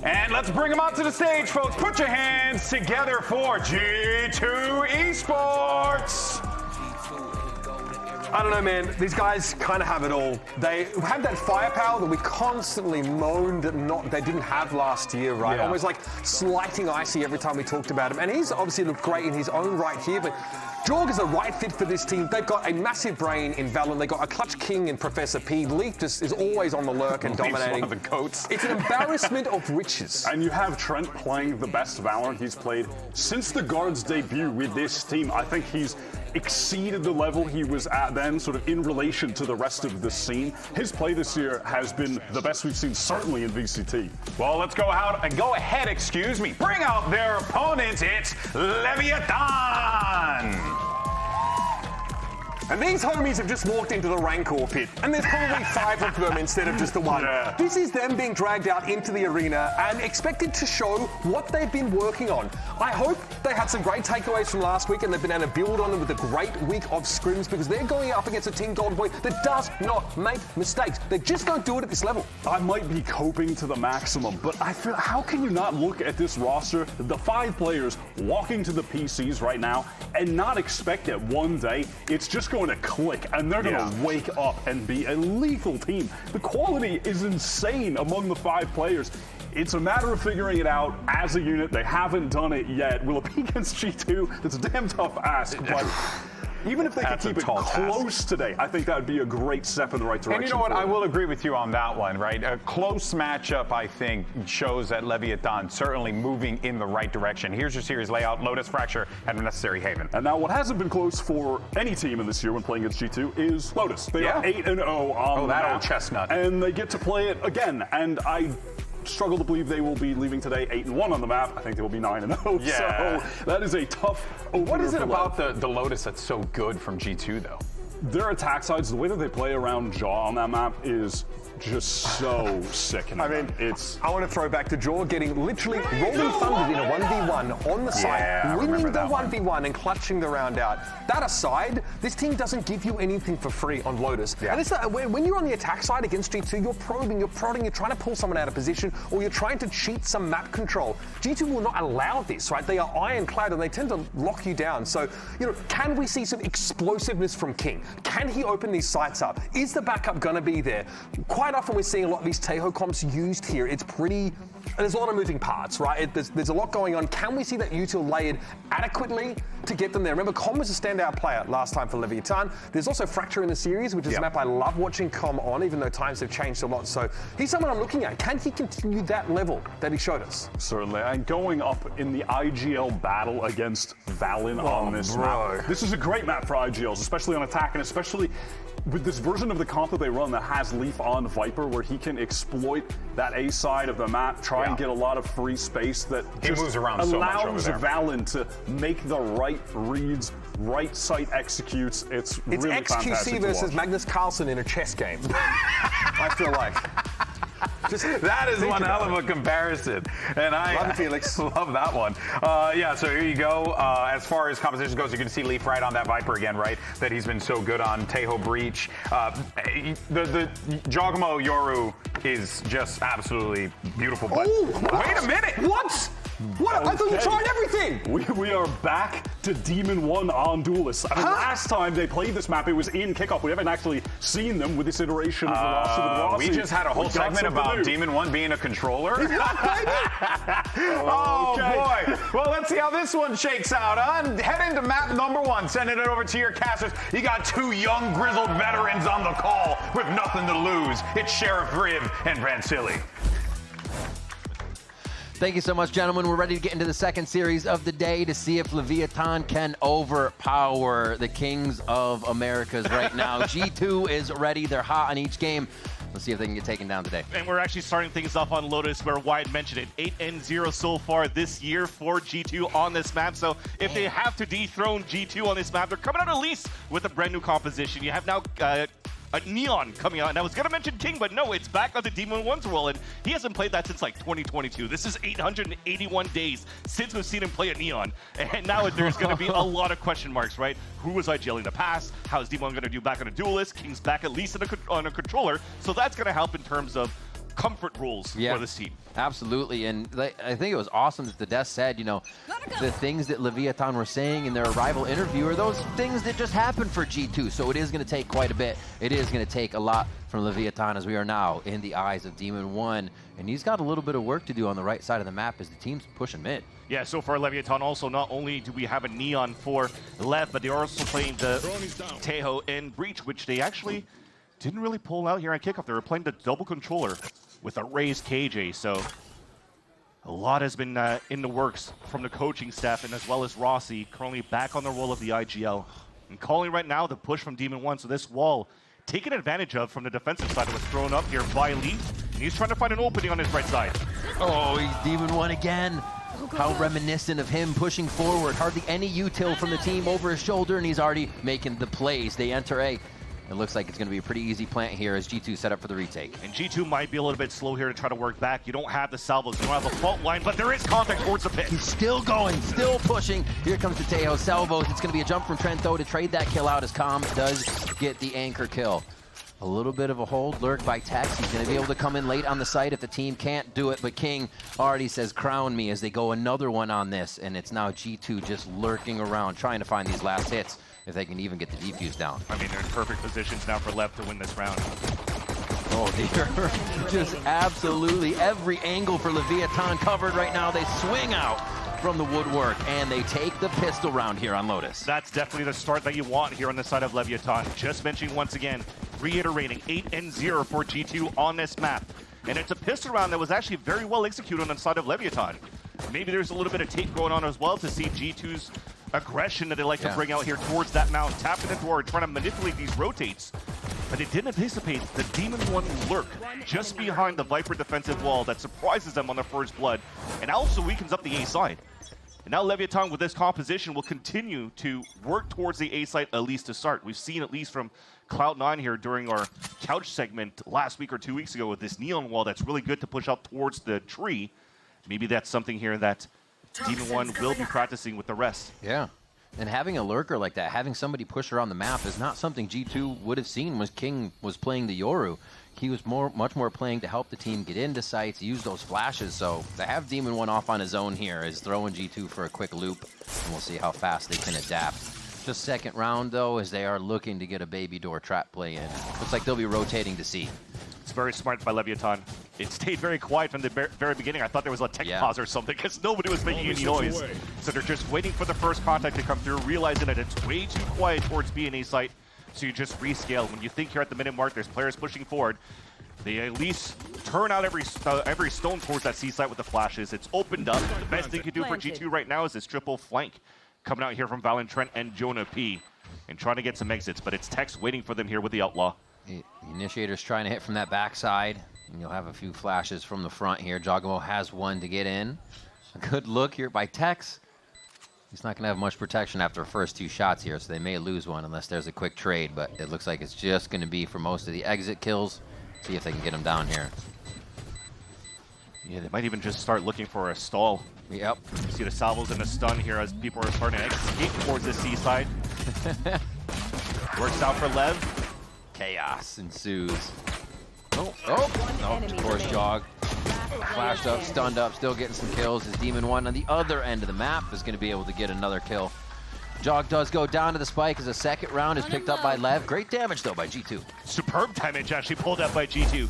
And let's bring them out to the stage, folks. Put your hands together for G2 Esports. I don't know, man. These guys kind of have it all. They have that firepower that we constantly moaned that they didn't have last year, right? Yeah. Almost like slighting Icy every time we talked about him. And he's obviously looked great in his own right here, but Jorg is the right fit for this team. They've got a massive brain in VALORANT. They've got a clutch king in Professor P. Leaf just is always on the lurk and dominating. One of the goats. It's an embarrassment of riches. And you have Trent playing the best VALORANT he's played since the Guards' debut with this team. I think he's exceeded the level he was at then, sort of in relation to the rest of the scene. His play this year has been the best we've seen, certainly in VCT. Well, let's go ahead, excuse me. Bring out their opponents. It's Leviathan. And these homies have just walked into the Rancor pit, and there's probably 5 of them instead of just the one. Yeah. This is them being dragged out into the arena and expected to show what they've been working on. I hope they had some great takeaways from last week and they've been able to build on them with a great week of scrims, because they're going up against a Team Golden Boy that does not make mistakes. They just don't do it at this level. I might be coping to the maximum, but I feel, how can you not look at this roster, the 5 players walking to the PCs right now, and not expect that one day it's just going to click and they're going to wake up and be a lethal team. The quality is insane among the 5 players. It's a matter of figuring it out as a unit. They haven't done it yet. Will it be against G2? That's a damn tough ask, but even if they could keep it close today, I think that would be a great step in the right direction. And you know what? I will agree with you on that one, right? A close matchup, I think, shows that Leviathan certainly moving in the right direction. Here's your series layout: Lotus, Fracture, and Necessary Haven. And now what hasn't been close for any team in this year when playing against G2 is Lotus. They are 8-0 on the that map, old chestnut. and they get to play it again. And I struggle to believe they will be leaving today 8-1 on the map. I think they will be 9-0. Yeah. So that is a tough opener. What is it for about the Lotus that's so good from G2, though? Their attack sides, the way that they play around Jaw on that map is just so sick. I mean, I want to throw back to Jaw getting literally rolling thundered in a 1v1 on the side, winning the 1v1 and clutching the round out. That aside, this team doesn't give you anything for free on Lotus. And it's that when you're on the attack side against G2, you're probing, you're prodding, you're trying to pull someone out of position, or you're trying to cheat some map control. G2 will not allow this, right? They are ironclad and they tend to lock you down. So, you know, can we see some explosiveness from King? Can he open these sites up? Is the backup going to be there? Quite often we're seeing a lot of these Tejo comps used here. It's pretty, there's a lot of moving parts, right? There's a lot going on. Can we see that util layered adequately to get them there? Remember, Com was a standout player last time for Leviathan. There's also Fracture in the series, which is a map I love watching Com on, even though times have changed a lot. So he's someone I'm looking at. Can he continue that level that he showed us? Certainly. And going up in the IGL battle against Valen on this map. This is a great map for IGLs, especially on attack, and especially with this version of the comp that they run that has Leaf on Viper, where he can exploit that A side of the map, try and get a lot of free space that just moves around so much over allows there. Valen to make the right reads, right site executes. It's really fantastic XQC to versus watch. Magnus Carlsen in a chess game. I feel like. That is one hell of a comparison, and I Love it, Felix. love that one. So here you go. As far as composition goes, you can see Leaf right on that Viper again, right? That he's been so good on. Tejo Breach. The Jogamo Yoru is just absolutely beautiful. But wait a minute! What? What? I thought you tried everything! We are back to Demon 1 on Duelist. I mean, last time they played this map, it was in Kickoff. We haven't actually seen them with this iteration of Velocity. We just had a whole segment about Demon 1 being a controller. Oh, boy. Well, let's see how this one shakes out. Head into map number 1, sending it over to your casters. You got 2 young, grizzled veterans on the call with nothing to lose. It's Sheriff Riv and Vansili. Thank you so much, gentlemen. We're ready to get into the second series of the day to see if Leviathan can overpower the Kings of Americas right now. G2 is ready. They're hot on each game. Let's see if they can get taken down today. And we're actually starting things off on Lotus, where Wyatt mentioned it. 8-0 so far this year for G2 on this map. So if they have to dethrone G2 on this map, they're coming out at least with a brand new composition. You have now a Neon coming out, and I was going to mention King, but no, it's back on the Demon 1's role, and he hasn't played that since like 2022. This is 881 days since we've seen him play a Neon, and now there's going to be a lot of question marks, right? Who was IGL in the past? How is Demon going to do back on a Duelist? King's back at least on a controller, so that's going to help in terms of comfort rules for this team. Absolutely, and I think it was awesome that the desk said, you know, the things that Leviathan were saying in their arrival interview are those things that just happened for G2, so it is going to take quite a bit. It is going to take a lot from Leviathan as we are now in the eyes of Demon One, and he's got a little bit of work to do on the right side of the map as the team's pushing mid. Yeah, so far Leviathan also, not only do we have a Neon for LEV, but they're also playing the Tejo and Breach, which they actually didn't really pull out here on Kickoff. They were playing the double controller with a raised KJ, so a lot has been in the works from the coaching staff, and as well as Rossi, currently back on the roll of the IGL. And calling right now the push from Demon One, so this wall taken advantage of from the defensive side. It was thrown up here by Lee, and he's trying to find an opening on his right side. Oh, he's Demon One again. How reminiscent of him pushing forward. Hardly any util from the team over his shoulder, and he's already making the plays. They enter A. It looks like it's going to be a pretty easy plant here as G2 set up for the retake. And G2 might be a little bit slow here to try to work back. You don't have the salvos, you don't have a fault line, but there is contact towards the pit. He's still going, still pushing. Here comes the Tejo salvos. It's going to be a jump from Trento to trade that kill out as Calm does get the anchor kill. A little bit of a hold lurk by Tex. He's going to be able to come in late on the site if the team can't do it, but King already says crown me as they go another one on this, and it's now G2 just lurking around trying to find these last hits if they can even get the defuse down. I mean, they're in perfect positions now for LEV to win this round. Oh, they're just absolutely every angle for Leviathan covered right now. They swing out from the woodwork, and they take the pistol round here on Lotus. That's definitely the start that you want here on the side of Leviathan. Just mentioning once again, reiterating 8-0 for G2 on this map. And it's a pistol round that was actually very well executed on the side of Leviathan. Maybe there's a little bit of tape going on as well to see G2's aggression that they like to bring out here towards that mount, tapping the door, trying to manipulate these rotates. But they didn't anticipate the Demon One lurk just behind the Viper defensive wall that surprises them on their first blood and also weakens up the A side. And now Leviathan with this composition will continue to work towards the A side at least to start. We've seen at least from Cloud9 here during our couch segment last week or 2 weeks ago with this neon wall that's really good to push up towards the tree. Maybe that's something here that Demon One will be practicing with the rest. Yeah. And having a lurker like that, having somebody push around the map is not something G2 would have seen when King was playing the Yoru. He was much more playing to help the team get into sites, use those flashes. So to have Demon One off on his own here is throwing G2 for a quick loop, and we'll see how fast they can adapt. Just second round, though, as they are looking to get a baby door trap play in. Looks like they'll be rotating to C. It's very smart by Leviathan. It stayed very quiet from the very beginning. I thought there was a tech pause or something because nobody was making any noise. So they're just waiting for the first contact to come through, realizing that it's way too quiet towards B and A site. So you just rescale. When you think you're at the minute mark, there's players pushing forward. They at least turn out every stone towards that C site with the flashes. It's opened up. The best thing you can do for G2 right now is this triple flank coming out here from VALORANT Trent and Jonah P. And trying to get some exits, but it's Tex waiting for them here with the Outlaw. The initiator's trying to hit from that backside, and you'll have a few flashes from the front here. Jogamo has one to get in. A good look here by Tex. He's not going to have much protection after the first two shots here, so they may lose one unless there's a quick trade, but it looks like it's just going to be for most of the exit kills. See if they can get him down here. Yeah, they might even just start looking for a stall. Yep. You see the salvos and the stun here as people are starting to escape towards the C side. Works out for LEV. Chaos ensues. Oh, of course, Jog. Flashed up, stunned up, still getting some kills. As Demon One on the other end of the map is going to be able to get another kill. Jog does go down to the spike as a second round is picked up by LEV. Great damage, though, by G2. Superb damage actually pulled up by G2.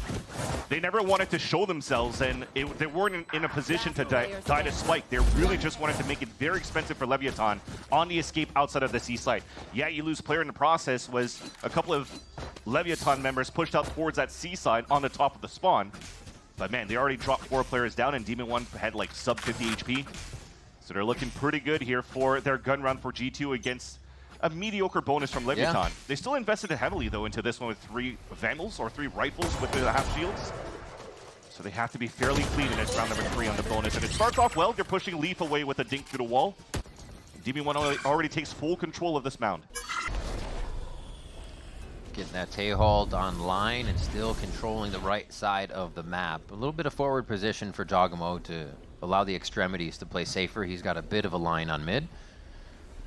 They never wanted to show themselves, and they weren't in a position to die to spike. They really just wanted to make it very expensive for Leviathan on the escape outside of the C site. Yeah, you lose player in the process was a couple of Leviathan members pushed out towards that C side on the top of the spawn. But man, they already dropped 4 players down, and Demon One had like sub 50 HP. So they're looking pretty good here for their gun round for G2 against a mediocre bonus from Leviathan. Yeah. They still invested heavily, though, into this one with 3 Vandals or 3 rifles with the half shields. So they have to be fairly clean in this round number 3 on the bonus. And it starts off well. They're pushing Leaf away with a dink through the wall. Demon One already takes full control of this mound. Getting that Tehold online and still controlling the right side of the map. A little bit of forward position for Jogamo to allow the extremities to play safer. He's got a bit of a line on mid.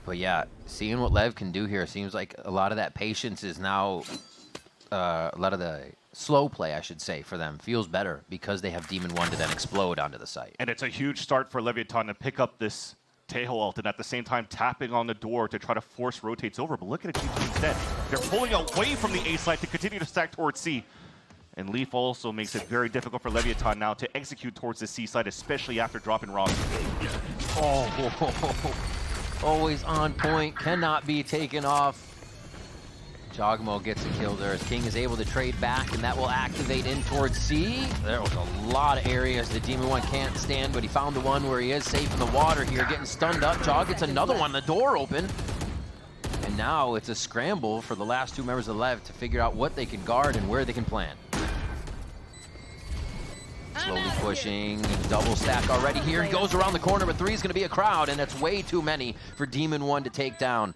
But yeah, seeing what LEV can do here, seems like a lot of that patience is now, a lot of the slow play, I should say, for them feels better because they have Demon 1 to then explode onto the site. And it's a huge start for Leviathan to pick up this Taeho ult and at the same time tapping on the door to try to force rotates over. But look at it G2 instead. They're pulling away from the A side to continue to stack towards C. And Leaf also makes it very difficult for Leviathan now to execute towards the C side, especially after dropping Ross. Oh, always on point, cannot be taken off. Jogmo gets a kill there as King is able to trade back, and that will activate in towards C. There was a lot of areas that Demon 1 can't stand, but he found the one where he is safe in the water here, getting stunned up. Jog gets another one, the door open. And now it's a scramble for the last two members of the LEV to figure out what they can guard and where they can plant. Slowly pushing, double stack already here. He goes around the corner, but 3 is going to be a crowd, and that's way too many for Demon 1 to take down.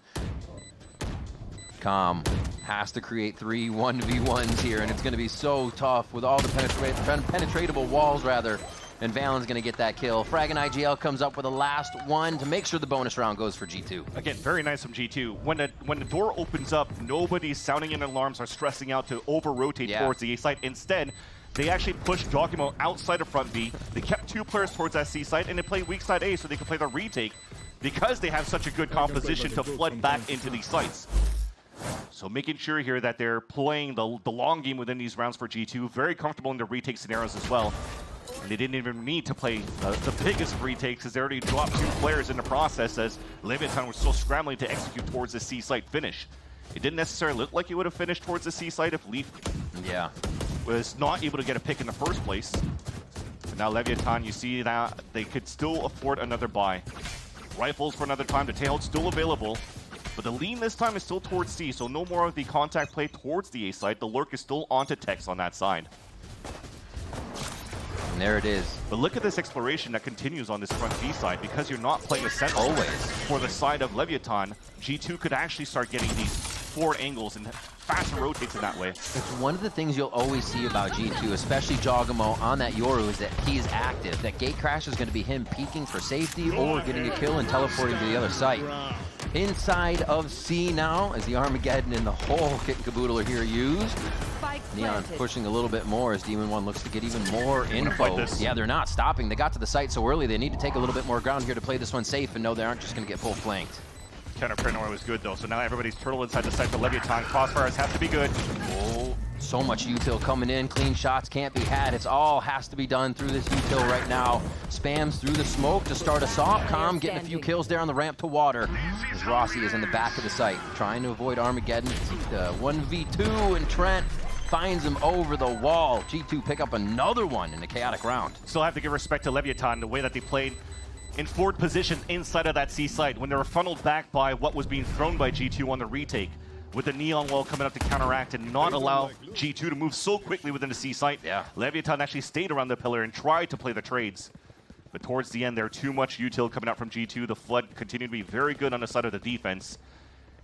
Calm has to create 3 1v1s here, and it's going to be so tough with all the penetratable walls, rather. And Valen's going to get that kill. Frag and IGL comes up with a last one to make sure the bonus round goes for G2. Again, very nice from G2. When the door opens up, nobody's sounding in alarms or stressing out to over-rotate towards the A site. Instead, they actually pushed Jogimo outside of front B. They kept 2 players towards that C site, and they played weak side A so they could play the retake because they have such a good composition to flood back into these sites. So making sure here that they're playing the long game within these rounds for G2. Very comfortable in the retake scenarios as well. And they didn't even need to play the biggest retakes because they already dropped 2 players in the process as Leviathan was still scrambling to execute towards the C site finish. It didn't necessarily look like he would have finished towards the C site if Leaf was not able to get a pick in the first place. But now Leviathan, you see that they could still afford another buy. Rifles for another time. The tail's still available. But the lean this time is still towards C, so no more of the contact play towards the A side. The lurk is still onto Tex on that side. And there it is. But look at this exploration that continues on this front B side. Because you're not playing a sentinel for the side of Leviathan, G2 could actually start getting these forward angles and faster rotates in that way. It's one of the things you'll always see about G2, especially Jogamo on that Yoru, is that he's active. That gate crash is going to be him peeking for safety or getting a kill and teleporting to the other site. Inside of C now, as the Armageddon and the whole kit and caboodle are here used. Neon pushing a little bit more as Demon 1 looks to get even more info. Yeah, they're not stopping. They got to the site so early, they need to take a little bit more ground here to play this one safe and know they aren't just going to get full flanked. Counterpreneur was good though, so now everybody's turtle inside the site for Leviathan. Crossfires have to be good. Oh, so much util coming in. Clean shots can't be had. It's all has to be done through this util right now. Spams through the smoke to start us off. Calm getting a few kills there on the ramp to water as Rossi is in the back of the site trying to avoid Armageddon. 1v2 and Trent finds him over the wall. G2 pick up another one in a chaotic round. Still have to give respect to Leviathan, the way that they played in forward position inside of that C site when they were funneled back by what was being thrown by G2 on the retake, with the neon wall coming up to counteract and not allow G2 to move so quickly within the C site. Leviathan actually stayed around the pillar and tried to play the trades. But towards the end, there too much util coming out from G2. The flood continued to be very good on the side of the defense.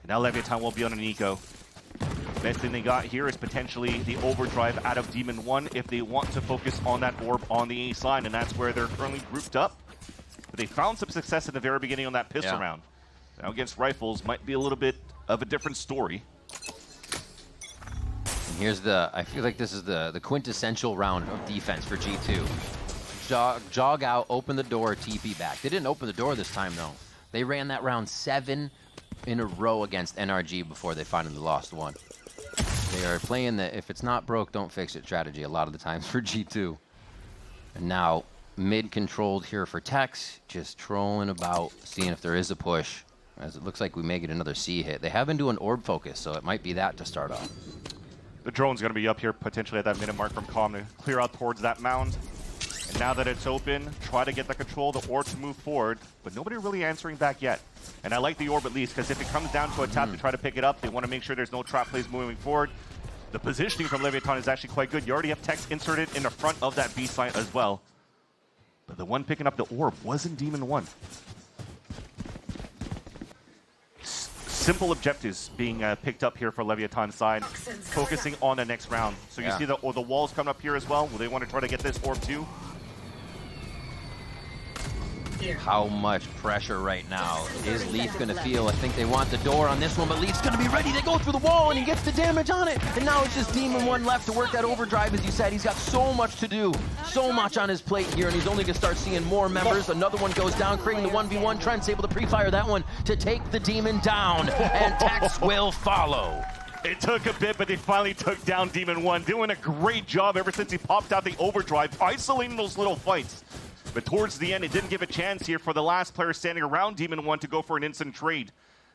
And now Leviathan will be on an eco. Best thing they got here is potentially the overdrive out of Demon 1 if they want to focus on that orb on the A side, and that's where they're currently grouped up. But they found some success at the very beginning on that pistol round. Now against rifles might be a little bit of a different story. And here's I feel like this is the quintessential round of defense for G2. Jog out, open the door, TP back. They didn't open the door this time though. They ran that round 7 in a row against NRG before they finally lost one. They are playing the if it's not broke, don't fix it strategy a lot of the times for G2. And now mid-controlled here for Tex, just trolling about, seeing if there is a push, as it looks like we may get another C hit. They have been doing orb focus, so it might be that to start off. The drone's going to be up here potentially at that minute mark from Calm to clear out towards that mound. And now that it's open, try to get the control, the orb to move forward, but nobody really answering back yet. And I like the orb at least, because if it comes down to a tap to try to pick it up, they want to make sure there's no trap plays moving forward. The positioning from Leviathan is actually quite good. You already have Tex inserted in the front of that B site as well. But the one picking up the orb wasn't Demon 1. Simple objectives being picked up here for Leviathan's side, focusing on the next round. So you see the walls coming up here as well. Will they want to try to get this orb too? how much pressure right now is Leaf going to feel? I think they want the door on this one, but Leaf's going to be ready to go through the wall, and he gets the damage on it. And now it's just Demon 1 left to work that overdrive, as you said. He's got so much to do, so much on his plate here, and he's only going to start seeing more members. Another one goes down, creating the 1v1. Trent's able to pre-fire that one to take the Demon down, and Tex will follow. It took a bit, but they finally took down Demon 1, doing a great job ever since he popped out the overdrive, isolating those little fights. But towards the end, it didn't give a chance here for the last player standing around Demon 1 to go for an instant trade.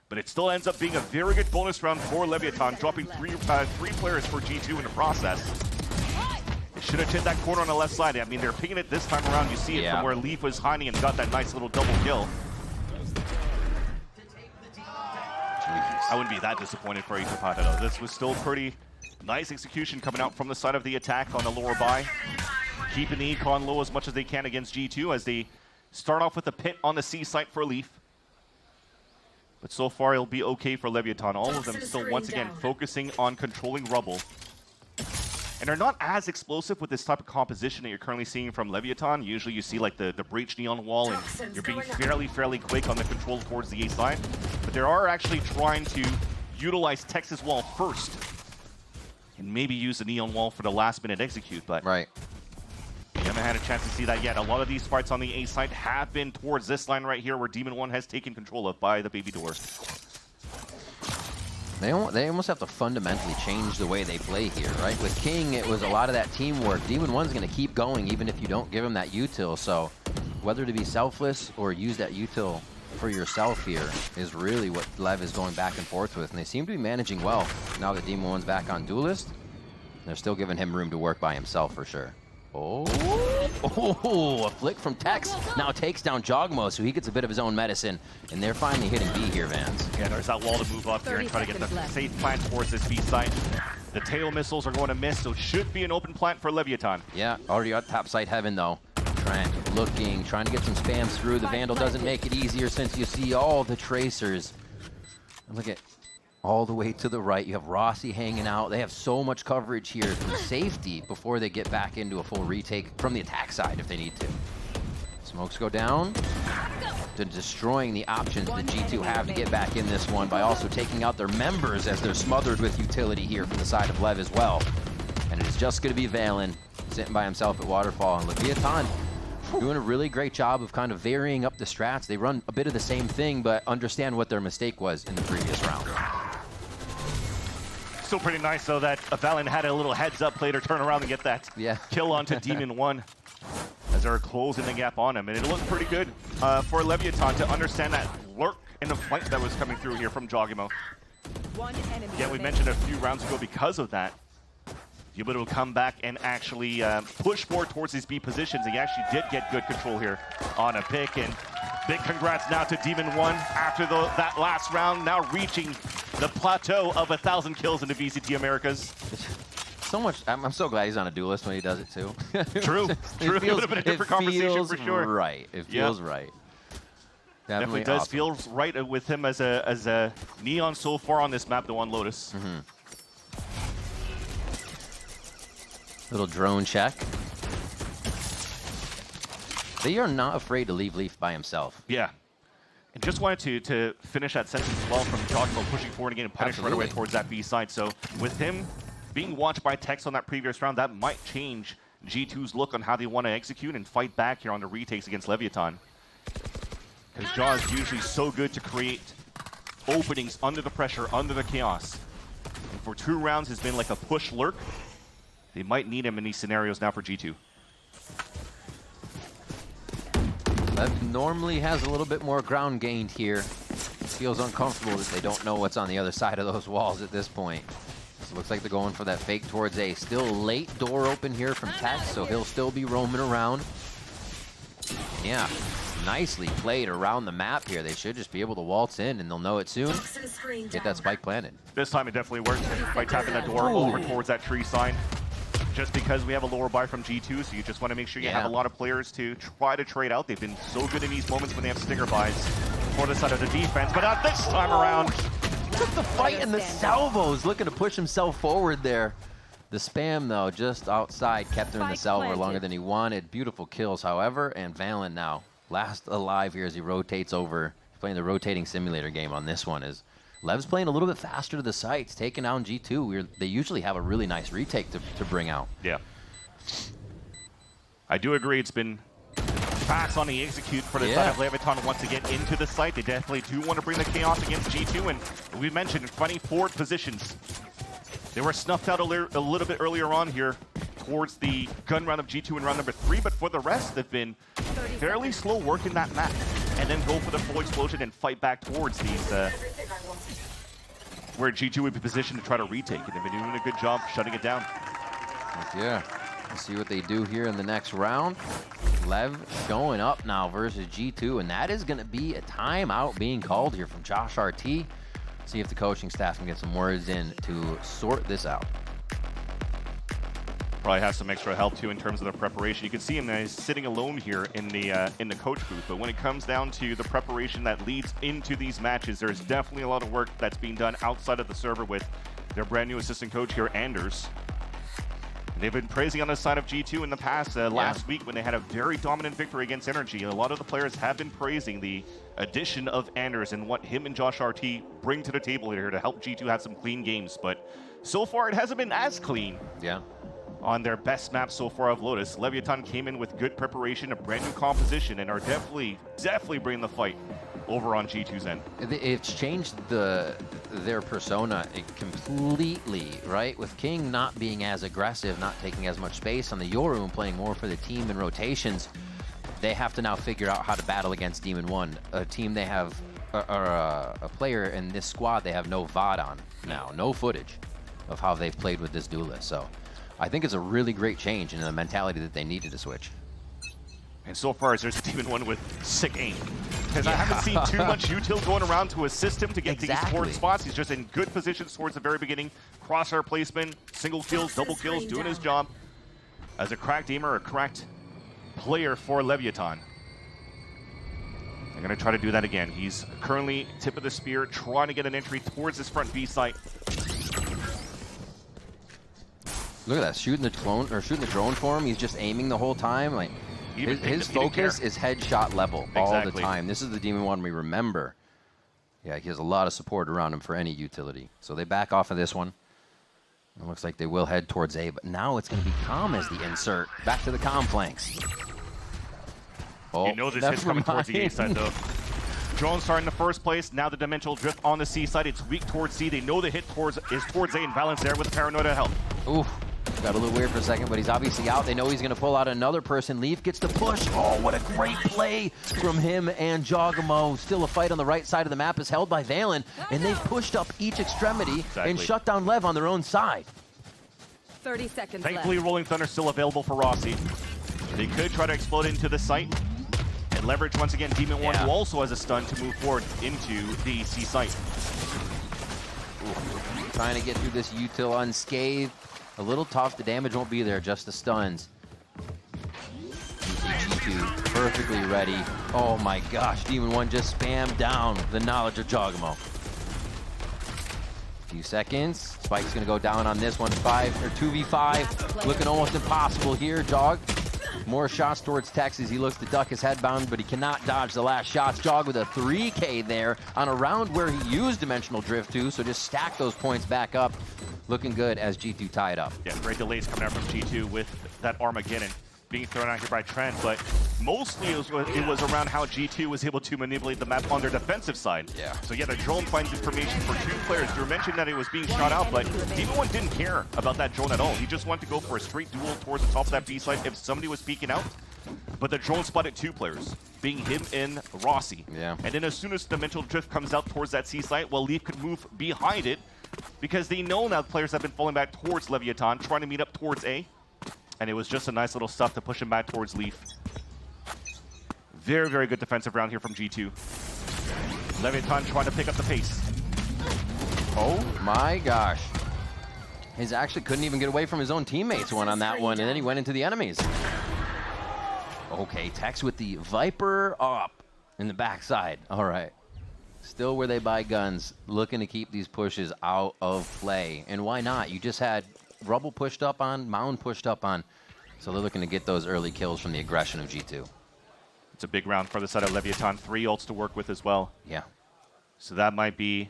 But it still ends up being a very good bonus round for Leviathan, dropping three players for G2 in the process. They should have hit that corner on the left side. I mean, they're picking it this time around. You see it from where Leaf was hiding and got that nice little double kill. I wouldn't be that disappointed for Itapata though. This was still pretty nice execution coming out from the side of the attack on the lower buy. Keeping the econ low as much as they can against G2 as they start off with a pit on the C site for Leaf. But so far it'll be okay for Leviathan. All of them still once again focusing on controlling Rubble. And they're not as explosive with this type of composition that you're currently seeing from Leviathan. Usually you see like the breach neon wall and you're being fairly quick on the control towards the A side. But they are actually trying to utilize Texas wall first. And maybe use the neon wall for the last minute execute, but we haven't had a chance to see that yet. A lot of these fights on the A side have been towards this line right here where Demon 1 has taken control of by the baby door. They almost have to fundamentally change the way they play here, right? With King, it was a lot of that teamwork. Demon 1's going to keep going even if you don't give him that util. So whether to be selfless or use that util for yourself here is really what Lev is going back and forth with. And they seem to be managing well now that Demon 1's back on Duelist. They're still giving him room to work by himself for sure. Oh, a flick from Tex now takes down Jogmo, so he gets a bit of his own medicine, and they're finally hitting B here, Vans. Yeah, there's that wall to move up here and try to get the safe plant towards this B site. The tail missiles are going to miss, so it should be an open plant for Leviathan. Yeah, already at top site heaven though. Trent looking, trying to get some spams through. The Vandal doesn't make it easier since you see all the tracers. And look at all the way to the right. You have Rossi hanging out. They have so much coverage here from safety before they get back into a full retake from the attack side if they need to. Smokes go down. To destroying the options that G2 have to get back in this one by also taking out their members as they're smothered with utility here from the side of Lev as well. And it is just going to be Valen sitting by himself at Waterfall. And Leviathan doing a really great job of kind of varying up the strats. They run a bit of the same thing, but understand what their mistake was in the previous round. Still pretty nice, though, that Valen had a little heads-up play to turn around and get that kill onto Demon 1 as they're closing the gap on him. And it looked pretty good for Leviathan to understand that lurk in the flank that was coming through here from Jogimo. Yeah, we mentioned a few rounds ago because of that. You're able to come back and actually push more towards these B positions. He actually did get good control here on a pick. And big congrats now to Demon 1 after that last round, now reaching the plateau of 1,000 kills in the VCT Americas. So much. I'm so glad he's on a Duelist when he does it too. True. It would have been a different conversation for sure. Right. It feels right. Definitely does awesome. Feel right with him as a Neon so far on this map, though, on Lotus. Little drone check. They are not afraid to leave Leaf by himself. Yeah. And just wanted to finish that sentence as well from Jogmo pushing forward again and punish right away towards that B side. So with him being watched by Tex on that previous round, that might change G2's look on how they want to execute and fight back here on the retakes against Leviathan. Because Jaw is usually so good to create openings under the pressure, under the chaos. And for 2 rounds has been like a push lurk. They might need him in these scenarios now for G2. Lev normally has a little bit more ground gained here. It feels uncomfortable that they don't know what's on the other side of those walls at this point. So looks like they're going for that fake towards A. Still late door open here from Tex, so he'll still be roaming around. Yeah, nicely played around the map here. They should just be able to waltz in, and they'll know it soon. Get that spike planted. This time it definitely worked by tapping that door over towards that tree sign. Just because we have a lower buy from G2, so you just want to make sure you have a lot of players to try to trade out. They've been so good in these moments when they have stinger buys for the side of the defense, but not this time around. Took the fight and the salvos, looking to push himself forward there. The spam, though, just outside, kept him in the salvo longer than he wanted. Beautiful kills, however, and Valen now last alive here as he rotates over. He's playing the rotating simulator game on this one. Is Lev's playing a little bit faster to the sights, taking down G2. They usually have a really nice retake to bring out. Yeah. I do agree. It's been fast on the execute for the side of Leviton wants to get into the site. They definitely do want to bring the chaos against G2, and we mentioned finding forward positions. They were snuffed out a little bit earlier on here towards the gun round of G2 in round number 3, but for the rest, they've been fairly slow working that map, and then go for the full explosion and fight back towards these, where G2 would be positioned to try to retake it. They've been doing a good job shutting it down. Yeah, let's see what they do here in the next round. Lev showing up now versus G2, and that is going to be a timeout being called here from Josh RT. See if the coaching staff can get some words in to sort this out. Probably has some extra help too in terms of the preparation. You can see him he's sitting alone here in the coach booth, but when it comes down to the preparation that leads into these matches, there's definitely a lot of work that's being done outside of the server with their brand new assistant coach here, Anders. They've been praising on the side of G2 in the past. Last week when they had a very dominant victory against Energy, a lot of the players have been praising the addition of Anders and what him and Josh RT bring to the table here to help G2 have some clean games. But so far it hasn't been as clean. Yeah. On their best map so far of Lotus, Leviathan came in with good preparation, a brand new composition, and are definitely bringing the fight over on G2's end. It's changed their persona completely, right? With King not being as aggressive, not taking as much space on the Yoru and playing more for the team in rotations, they have to now figure out how to battle against Demon One, a team they have, or a player in this squad they have no VOD on now, no footage of how they've played with this duelist. So I think it's a really great change in the mentality that they needed to switch. And so far, there's Demon One with sick aim. Because I haven't seen too much util going around to assist him to get these forward spots. He's just in good positions towards the very beginning. Crosshair placement, single kills, double kills, doing his job as a cracked aimer, a cracked player for Leviathan. They're going to try to do that again. He's currently tip of the spear, trying to get an entry towards this front B site. Look at that, shooting the drone for him. He's just aiming the whole time. Like his focus is headshot level all the time. This is the Demon One we remember. Yeah, he has a lot of support around him for any utility. So they back off of this one. It looks like they will head towards A, but now it's going to be Calm as the insert. Back to the Calm flanks. Oh, you know this hit's coming towards the A side, though. Drone starting in the first place. Now the Dimensional Drift on the C side. It's weak towards C. They know the hit is towards A, and Balance there with Paranoia to help. Oof. Got a little weird for a second, but he's obviously out. They know he's going to pull out another person. Leaf gets the push. Oh, what a great play from him and Jogamo. Still a fight on the right side of the map is held by Valen, and they've pushed up each extremity and shut down Lev on their own side. 30 seconds Thankfully, left. Rolling Thunder still available for Rossi. They could try to explode into the site and leverage once again Demon One, who also has a stun to move forward into the C site. Ooh. Trying to get through this util unscathed. A little tough. The damage won't be there, just the stuns. G2 perfectly ready. Oh my gosh, Demon One just spammed down the knowledge of Jogamo. Few seconds. Spike's gonna go down on this one. 2v5. Looking almost impossible here. Jog. More shots towards Texas. He looks to duck his headbound, but he cannot dodge the last shots. Jog with a 3K there on a round where he used Dimensional Drift too, so just stack those points back up. Looking good as G2 tie it up. Yeah, great delays coming out from G2 with that Armageddon being thrown out here by Trent, but mostly it was around how G2 was able to manipulate the map on their defensive side. Yeah. So yeah, the drone finds information for two players. You mentioned that it was being shot out, but Demon One didn't care about that drone at all. He just wanted to go for a straight duel towards the top of that B site if somebody was peeking out. But the drone spotted two players, being him and Rossi. Yeah. And then as soon as Dimensional Drift comes out towards that C site, well, Leaf could move behind it, because they know now players have been falling back towards Leviathan, trying to meet up towards A. And it was just a nice little stuff to push him back towards Leaf. Very, very good defensive round here from G2. Leviathan trying to pick up the pace. Oh my gosh. He's actually couldn't even get away from his own teammates on that one, and then he went into the enemies. Okay, Tex with the Viper up in the backside. All right. Still where they buy guns, looking to keep these pushes out of play. And why not? You just had Rubble pushed up on, Mound pushed up on. So they're looking to get those early kills from the aggression of G2. It's a big round for the side of Leviathan. 3 ults to work with as well. Yeah. So that might be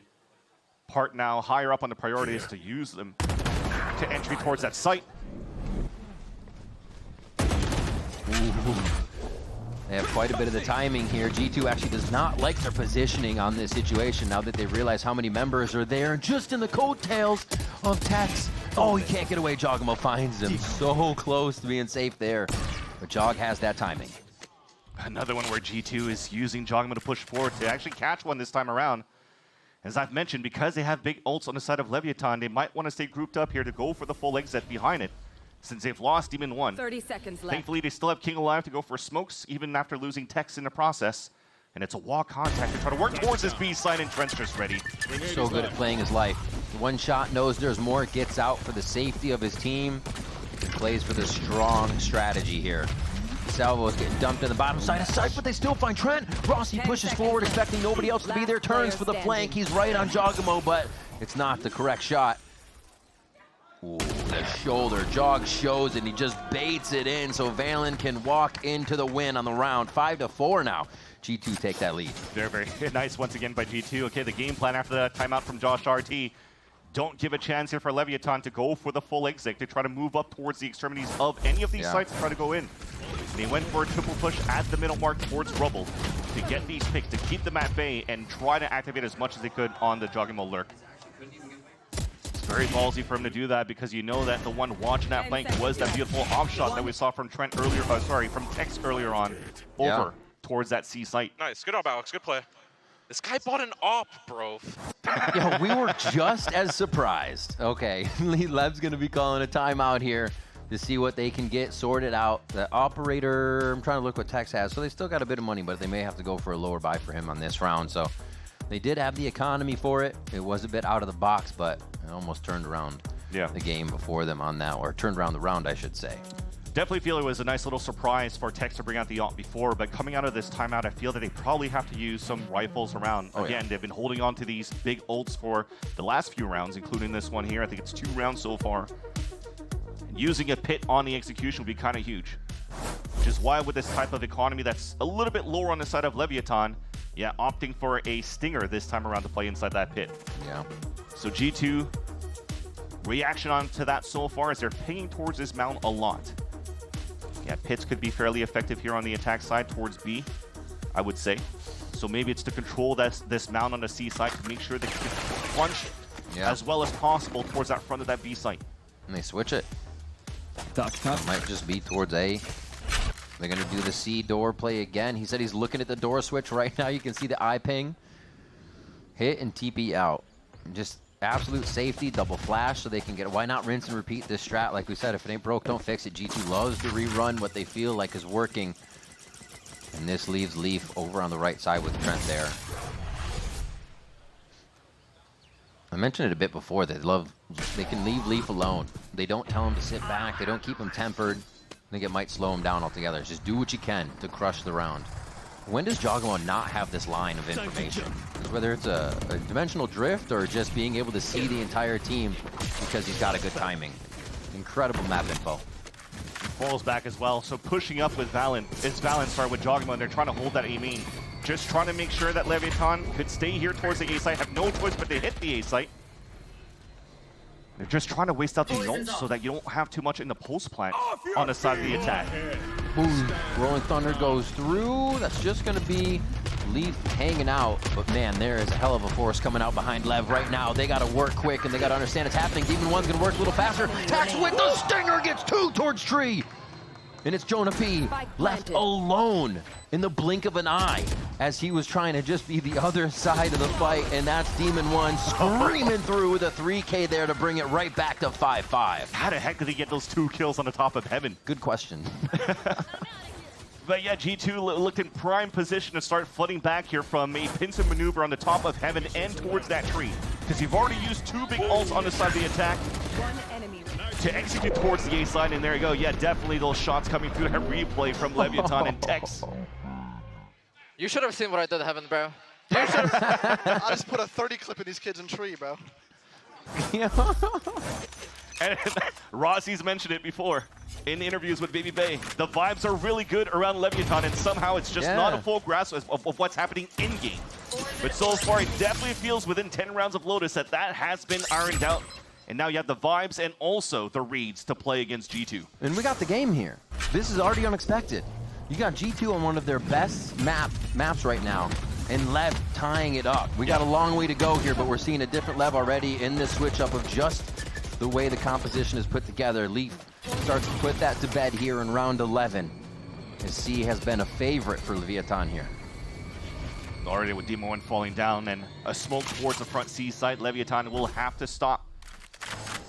part now higher up on the priorities to use them to entry towards that site. They have quite a bit of the timing here. G2 actually does not like their positioning on this situation now that they realize how many members are there. Just in the coattails of Tex. Oh, he can't get away. Jogamo finds him. So close to being safe there. But Jog has that timing. Another one where G2 is using Jogamo to push forward to actually catch one this time around. As I've mentioned, because they have big ults on the side of Leviathan, they might want to stay grouped up here to go for the full exit behind it. Since they've lost Demon 1. 30 seconds left. Thankfully, they still have King alive to go for smokes, even after losing Tex in the process. And it's a wall contact to try to work towards this B side, and Trent's just ready. So good at playing his life. One shot, knows there's more, gets out for the safety of his team. He plays for the strong strategy here. Salvo's getting dumped in the bottom side of sight, but they still find Trent. Rossi pushes forward, expecting nobody else to be there, turns for the flank. He's right on Jogamo, but it's not the correct shot. Ooh, the shoulder. Jog shows it, and he just baits it in, so Valen can walk into the win on the round. 5-4 now. G2 take that lead. Very, very nice once again by G2. Okay, the game plan after the timeout from Josh RT. Don't give a chance here for Leviathan to go for the full exit, to try to move up towards the extremities of any of these sites to try to go in. And he went for a triple push at the middle mark towards Rubble to get these picks, to keep them at bay and try to activate as much as they could on the Jogamo lurk. It's very ballsy for him to do that because you know that the one watching that flank was that beautiful off shot that we saw from Trent earlier, from Tex earlier on, over towards that C site. Nice, good job, Alex, good play. This guy bought an op, bro. Yeah, we were just as surprised. Okay, LEV's gonna be calling a timeout here to see what they can get sorted out. The operator, I'm trying to look what Tex has. So they still got a bit of money, but they may have to go for a lower buy for him on this round. So they did have the economy for it. It was a bit out of the box, but it almost turned around the game before them on that, or turned around the round, I should say. Definitely feel it was a nice little surprise for Tex to bring out the ult before, but coming out of this timeout, I feel that they probably have to use some rifles around. Again, they've been holding on to these big ults for the last few rounds, including this one here. I think it's 2 rounds so far. And using a pit on the execution would be kind of huge, which is why with this type of economy that's a little bit lower on the side of Leviathan, opting for a stinger this time around to play inside that pit. Yeah. So G2, reaction on to that so far is they're pinging towards this mountain a lot. Yeah, pits could be fairly effective here on the attack side towards B, I would say. So maybe it's to control this mount on the C side to make sure they can punch as well as possible towards that front of that B site. And they switch it. Might just be towards A. They're going to do the C door play again. He said he's looking at the door switch right now. You can see the eye ping. Hit and TP out. Just absolute safety, double flash so they can get it. Why not rinse and repeat this strat? Like we said, if it ain't broke, don't fix it. G2 loves to rerun what they feel like is working. And this leaves Leaf over on the right side with Trent there. I mentioned it a bit before. They can leave Leaf alone. They don't tell him to sit back. They don't keep him tempered. I think it might slow him down altogether. Just do what you can to crush the round. When does Jogamo not have this line of information? Whether it's a dimensional drift or just being able to see the entire team because he's got a good timing. Incredible map info. Falls back as well, so pushing up with Valen. It's Valen, sorry, with Jogamo, and they're trying to hold that A main. Just trying to make sure that Leviathan could stay here towards the A site, have no choice but to hit the A site. They're just trying to waste out the ults so that you don't have too much in the post plant on the side of the attack. Boom. Rolling Thunder goes through. That's just going to be Leaf hanging out. But man, there is a hell of a force coming out behind Lev right now. They got to work quick and they got to understand it's happening. Demon 1's going to work a little faster. Tax with the stinger gets 2 towards Tree. And it's Jonah P left alone in the blink of an eye as he was trying to just be the other side of the fight. And that's Demon 1 screaming through with a 3K there to bring it right back to 5-5. How the heck did he get those 2 kills on the top of Heaven? Good question. But yeah, G2 looked in prime position to start flooding back here from a pincer maneuver on the top of Heaven and towards that tree. Because you've already used 2 big ults on the side of the attack to execute towards the A side, and there you go. Yeah, definitely those shots coming through that replay from Leviathan and Tex. You should have seen what I did, Heaven, bro. You should have. I just put a 30 clip in these kids in tree, bro. And Rossi's mentioned it before in interviews with Baby Bay. The vibes are really good around Leviathan, and somehow it's just not a full grasp of what's happening in-game. But so far, it definitely feels within 10 rounds of Lotus that has been ironed out. And now you have the vibes and also the reads to play against G2. And we got the game here. This is already unexpected. You got G2 on one of their best maps right now, and LEV tying it up. We got a long way to go here, but we're seeing a different LEV already in this switch up of just the way the composition is put together. Leaf starts to put that to bed here in round 11. As C has been a favorite for Leviathan here. Already with Demo 1 falling down and a smoke towards the front C side, Leviathan will have to stop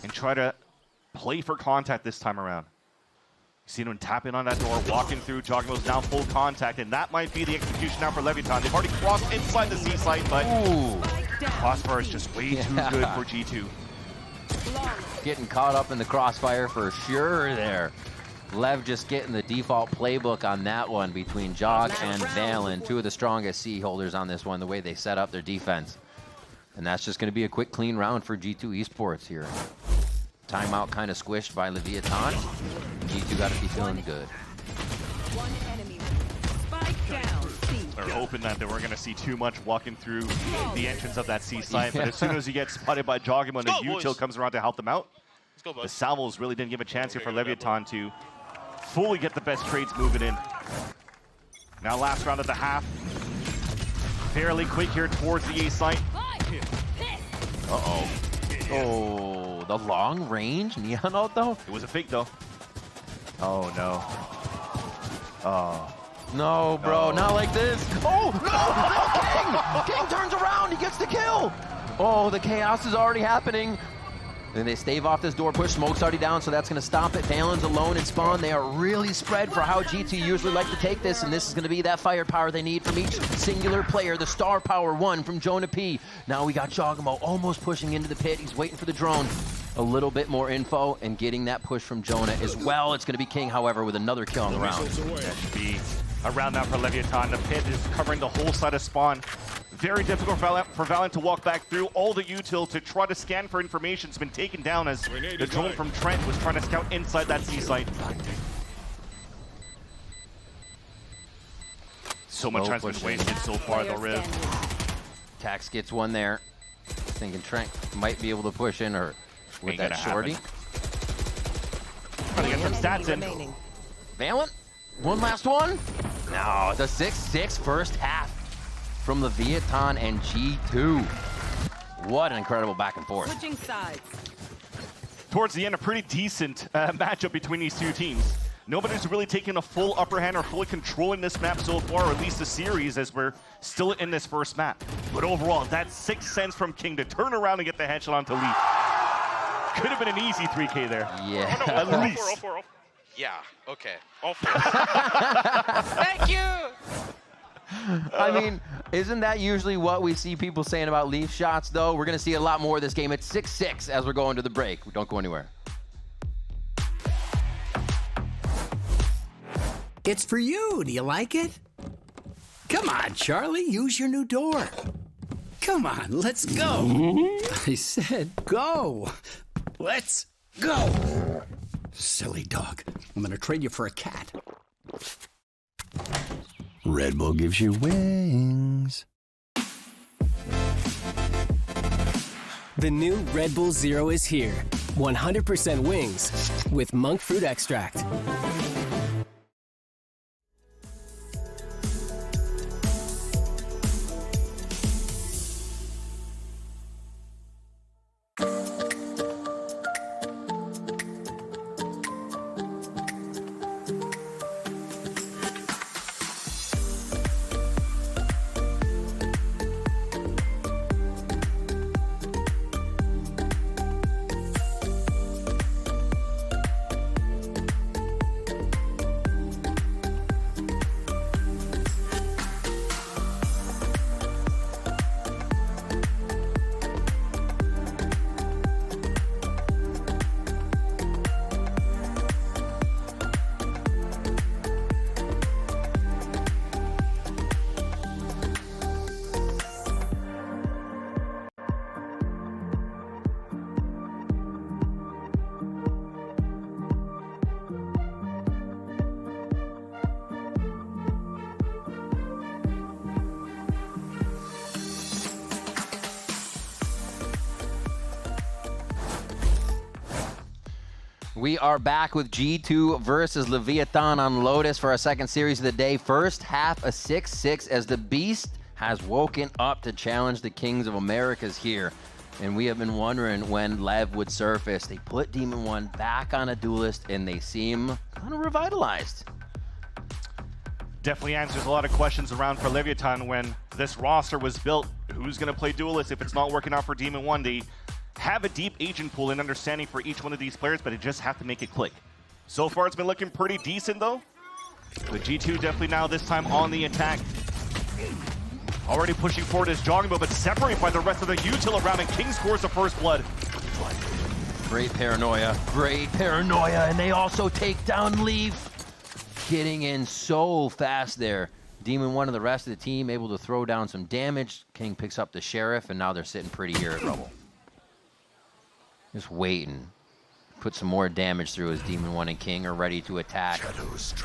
and try to play for contact this time around. You see him tapping on that door, walking through. Jogmo's now full contact, and that might be the execution now for Leviathan. They've already crossed inside the C site, but Crossfire is just way too good for G2. Getting caught up in the crossfire for sure there. Lev just getting the default playbook on that one between Jog and Valen, two of the strongest C holders on this one, the way they set up their defense. And that's just going to be a quick, clean round for G2 Esports here. Timeout kind of squished by Leviathan. G2 got to be feeling good. One enemy. Spike down. C. They're hoping that they weren't going to see too much walking through the entrance of that C site, but as soon as you get spotted by Jogmo and the util comes around to help them out, Let's go, the boys. salvos really didn't give a chance here for Leviathan to fully get the best trades moving in. Now last round of the half. Fairly quick here towards the A site. Uh-oh. Oh, the long range Neon ult though? It was a fake though. Oh no. Oh. No, bro, not like this. Oh, no! King! King turns around, he gets the kill! Oh, the chaos is already happening. And they stave off this door push. Smoke's already down, so that's going to stop it. Valen's alone in spawn. They are really spread for how G2 usually like to take this, and this is going to be that firepower they need from each singular player. The star power one from Jonah P. Now we got Jogmo almost pushing into the pit. He's waiting for the drone. A little bit more info and getting that push from Jonah as well. It's going to be King, however, with another kill on the round. That should be a round now for Leviathan. The pit is covering the whole side of spawn. Very difficult for Valiant to walk back through. All the util to try to scan for information has been taken down as the drone from Trent was trying to scout inside that C site. So much time's been wasted so far, though, Riv. Tax gets one there. Thinking Trent might be able to push in her with Ain't that gonna shorty. Trying to get some stats in. Valen, one last one. No, the 6-6 first half from Leviathan and G2. What an incredible back and forth. Switching sides. Towards the end, a pretty decent matchup between these two teams. Nobody's really taken a full upper hand or fully controlling this map so far, or at least the series, as we're still in this first map. But overall, that 6 cents from King to turn around and get the headshot onto Leaf. Could have been an easy 3K there. Yeah. Oh, no, At least. all four. Yeah, okay. All four. Thank you! I mean, isn't that usually what we see people saying about Leaf shots, though? We're going to see a lot more of this game. It's 6-6 as we're going to the break. Don't go anywhere. It's for you. Do you like it? Come on, Charlie. Use your new door. Come on, let's go. I said go. Let's go. Silly dog. I'm going to trade you for a cat. Red Bull gives you wings. The new Red Bull Zero is here. 100% wings with monk fruit extract. We are back with G2 versus Leviathan on Lotus for our second series of the day. First half a 6-6 as the Beast has woken up to challenge the Kings of Americas here. And we have been wondering when LEV would surface. They put Demon One back on a duelist and they seem kind of revitalized. Definitely answers a lot of questions around for Leviathan when this roster was built. Who's going to play duelist if it's not working out for Demon One? They have a deep agent pool and understanding for each one of these players, but they just have to make it click. So far, it's been looking pretty decent, though. With G2 definitely now this time on the attack. Already pushing forward is Jogginbo, but separated by the rest of the util around, and King scores the first blood. Great paranoia, and they also take down LEV. Getting in so fast there. Demon One and the rest of the team able to throw down some damage. King picks up the Sheriff, and now they're sitting pretty here at Rubble. Just waiting. Put some more damage through as Demon One and King are ready to attack.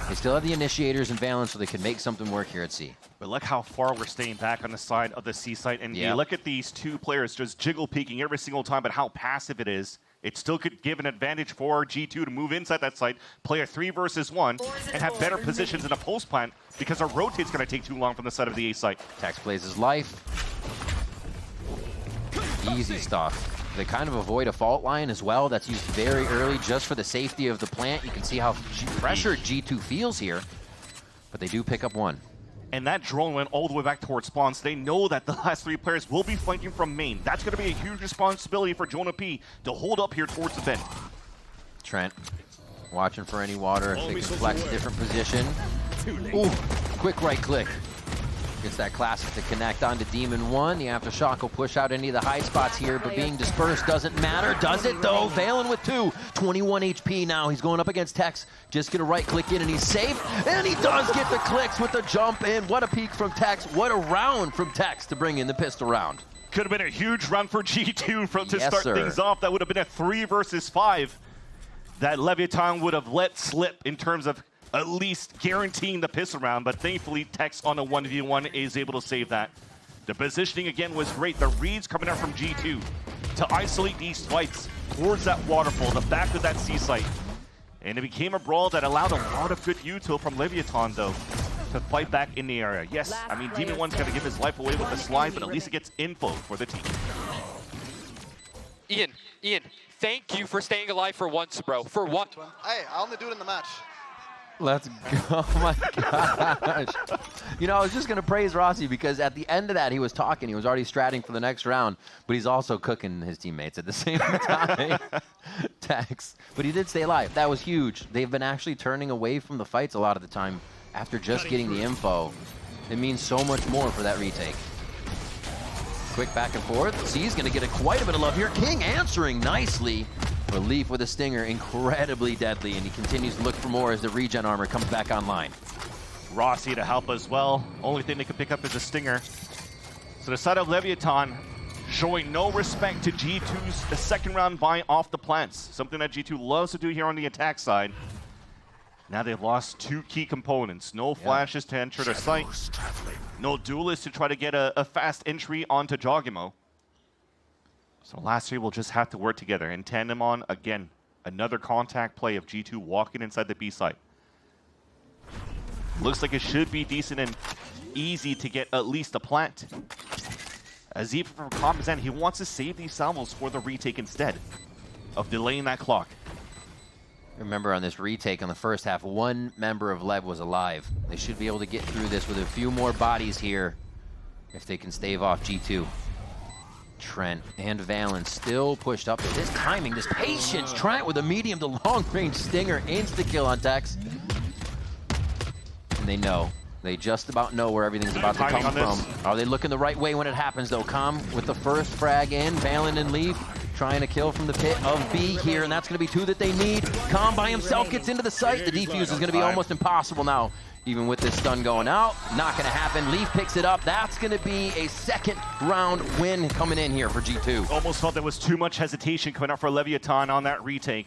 They still have the initiators and Valence, so they can make something work here at C. But look how far we're staying back on the side of the C site. And you look at these two players just jiggle peeking every single time, but how passive it is. It still could give an advantage for G2 to move inside that site, play a 3 versus 1, and have better positions in a post plant because our rotate's going to take too long from the side of the A site. Tex plays his life. Easy stuff. They kind of avoid a fault line as well. That's used very early just for the safety of the plant. You can see how pressured G2 feels here, but they do pick up one. And that drone went all the way back towards spawn, so they know that the last 3 players will be flanking from main. That's going to be a huge responsibility for Jonah P to hold up here towards the vent. Trent watching for any water. They can flex a different position. Ooh, quick right click. Gets that classic to connect onto Demon One. The Aftershock will push out any of the hide spots here, but being dispersed doesn't matter. Does it though? Valen with 2. 21 HP now. He's going up against Tex. Just gonna right click in and he's safe. And he does get the clicks with the jump in. What a peek from Tex. What a round from Tex to bring in the pistol round. Could have been a huge run for G2 to start things off. That would have been a 3 versus 5 that Leviathan would have let slip in terms of at least guaranteeing the pistol round, but thankfully Tex on a 1v1 is able to save that. The positioning again was great. The reads coming out from G2 to isolate these fights towards that waterfall, the back of that C site. And it became a brawl that allowed a lot of good util from Leviathan though to fight back in the area. Yes, I mean Demon One's gonna give his life away with the slide, but at least it gets info for the team. Ian, thank you for staying alive for once, bro. For once. Hey, I only do it in the match. Let's go. Oh my gosh. You know, I was just going to praise Rossi because at the end of that, he was talking. He was already stratting for the next round, but he's also cooking his teammates at the same time. Tex. But he did stay alive. That was huge. They've been actually turning away from the fights a lot of the time after just getting the info. It means so much more for that retake. Quick back and forth. C's going to get quite a bit of love here. King answering nicely. Relief with a stinger, incredibly deadly, and he continues to look for more as the regen armor comes back online. Rossi to help as well. Only thing they can pick up is a stinger. So the side of Leviathan showing no respect to G2's second round buy off the plants. Something that G2 loves to do here on the attack side. Now they've lost 2 key components. No flashes to enter the site. No duelists to try to get a fast entry onto Jogginbo. So last 3 will just have to work together. In tandem on, again, another contact play of G2 walking inside the B site. Looks like it should be decent and easy to get at least a plant. As even from Commons end, he wants to save these salvos for the retake instead of delaying that clock. Remember on this retake on the first half, 1 member of LEV was alive. They should be able to get through this with a few more bodies here if they can stave off G2. Trent and Valen still pushed up. This timing, this patience. Trent with a medium to long range stinger. Insta-kill on Tex. And they know. They just about know where everything's about to come from. Are they looking the right way when it happens though? Com with the first frag in. Valen and LEV trying to kill from the pit of B here, and that's going to be 2 that they need. Com by himself gets into the site. The defuse is going to be almost impossible now. Even with this stun going out, not going to happen. LEV picks it up. That's going to be a second round win coming in here for G2. Almost felt there was too much hesitation coming out for Leviathan on that retake.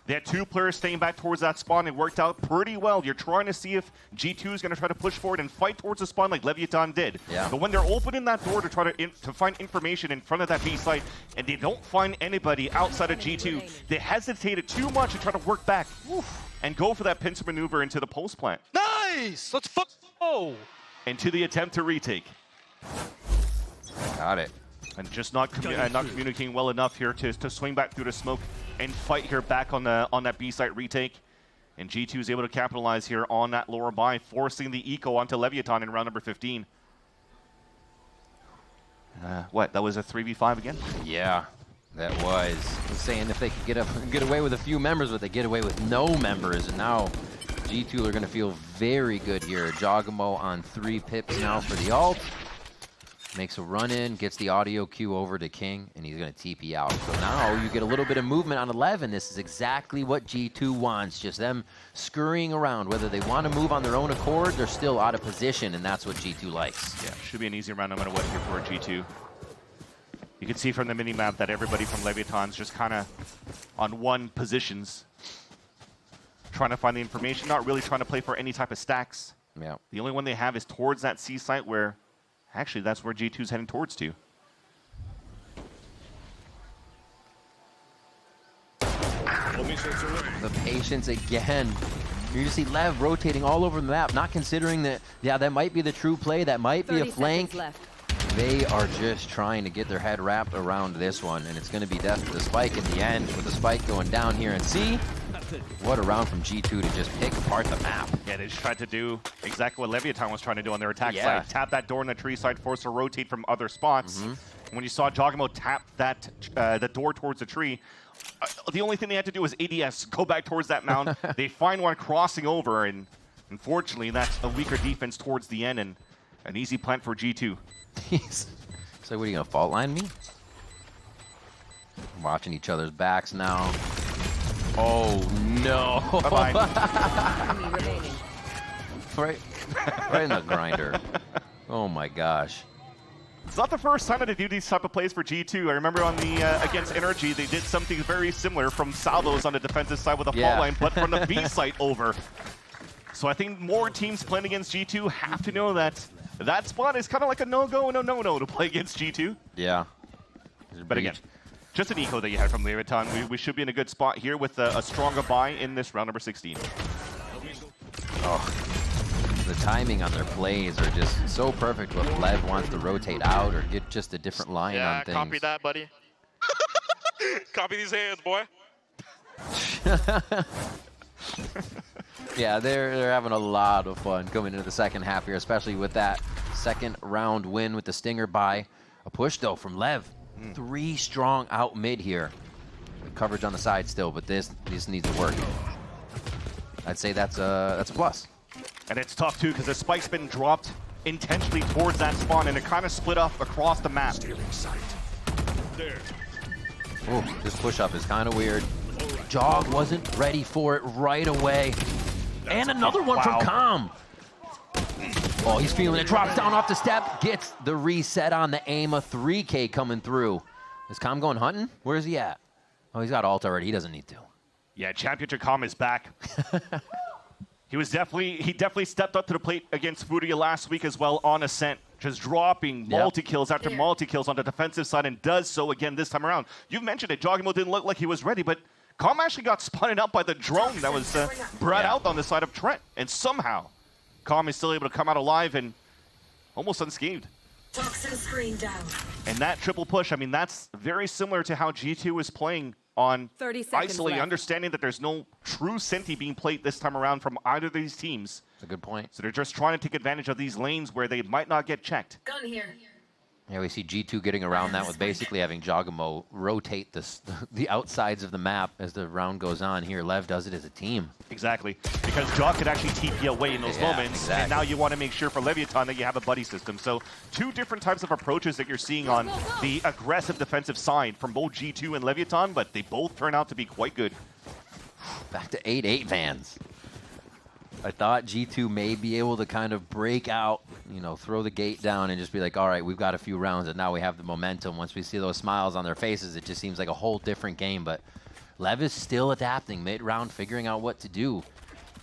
They had 2 players staying back towards that spawn. It worked out pretty well. You're trying to see if G2 is going to try to push forward and fight towards the spawn like Leviathan did. Yeah. But when they're opening that door to try to find information in front of that B site, and they don't find anybody outside of G2, they hesitated too much to try to work back and go for that pincer maneuver into the post plant. Nice! Let's go! Into the attempt to retake. Got it. And just not communicating well enough here to swing back through the smoke and fight here back on that B site retake. And G2 is able to capitalize here on that lower buy, forcing the eco onto Leviathan in round number 15. What? That was a 3v5 again? Yeah, that was. I was saying if they could get away with a few members, but they get away with no members, and now G2 are going to feel very good here. Jogamo on 3 pips now for the ult. Makes a run in, gets the audio cue over to King, and he's going to TP out. So now you get a little bit of movement on 11. This is exactly what G2 wants, just them scurrying around. Whether they want to move on their own accord, they're still out of position, and that's what G2 likes. Yeah, should be an easy round no matter what here for G2. You can see from the minimap that everybody from Leviathan's just kind of on one positions, trying to find the information, not really trying to play for any type of stacks. Yeah. The only one they have is towards that C site where actually, that's where G2's heading towards to. The patience again. You just see Lev rotating all over the map, not considering that, yeah, that might be the true play, that might be a flank. They are just trying to get their head wrapped around this one, and it's going to be death to the spike in the end, with the spike going down here. And see, what a round from G2 to just pick apart the map. Yeah, they just tried to do exactly what Leviathan was trying to do on their attack side. Tap that door in the tree side, force to rotate from other spots. When you saw Jogamo tap that the door towards the tree, the only thing they had to do was ADS, go back towards that mound. They find one crossing over, and unfortunately, that's a weaker defense towards the end, and an easy plant for G2. So what are you going to fault line me? Watching each other's backs now. Oh no! right in the grinder. Oh my gosh! It's not the first time that they do these type of plays for G2. I remember on the against Energy, they did something very similar from salvos on the defensive side with a fault line, but from the B site over. So I think more teams playing against G2 have to know that that spot is kind of like a no-go and a no-no to play against G2. Yeah. But again, just an eco that you had from Leviathan. We should be in a good spot here with a stronger buy in this round number 16. Oh, the timing on their plays are just so perfect. When Lev wants to rotate out or get just a different line on things. Yeah, copy that, buddy. Copy these hands, boy. Yeah, they're having a lot of fun coming into the second half here, especially with that second round win with the Stinger buy. A push, though, from Lev. 3 strong out mid here. The coverage on the side still, but this needs to work. I'd say that's a plus. And it's tough, too, because the spike's been dropped intentionally towards that spawn, and it kind of split up across the map. Oh, this push-up is kind of weird. Jog wasn't ready for it right away. And another one from Calm. Oh, he's feeling it. Drops down off the step. Gets the reset on the aim. A 3K coming through. Is Calm going hunting? Where is he at? Oh, he's got ult already. He doesn't need to. Yeah, Championship Calm is back. He definitely stepped up to the plate against Furia last week as well on Ascent. Just dropping multi-kills after multi-kills on the defensive side, and does so again this time around. You've mentioned it. Jogamo didn't look like he was ready, but Calm actually got spun up by the drone that was brought out on the side of Trent. And somehow, Calm is still able to come out alive and almost unscathed. Toxin screen down. And that triple push, I mean, that's very similar to how G2 was playing on 30 seconds Isolate, left. understanding that there's no true Senti being played this time around from either of these teams. That's a good point. So they're just trying to take advantage of these lanes where they might not get checked. Gun here. Yeah, we see G2 getting around that with basically having Jogamo rotate the outsides of the map as the round goes on. Here, Lev does it as a team. Exactly, because Jog could actually TP away in those moments, and now you want to make sure for Leviathan that you have a buddy system. So 2 different types of approaches that you're seeing on the aggressive defensive side from both G2 and Leviathan, but they both turn out to be quite good. Back to 8-8 Vans. I thought G2 may be able to kind of break out, you know, throw the gate down and just be like, all right, we've got a few rounds and now we have the momentum. Once we see those smiles on their faces, it just seems like a whole different game. But LEV is still adapting mid-round, figuring out what to do.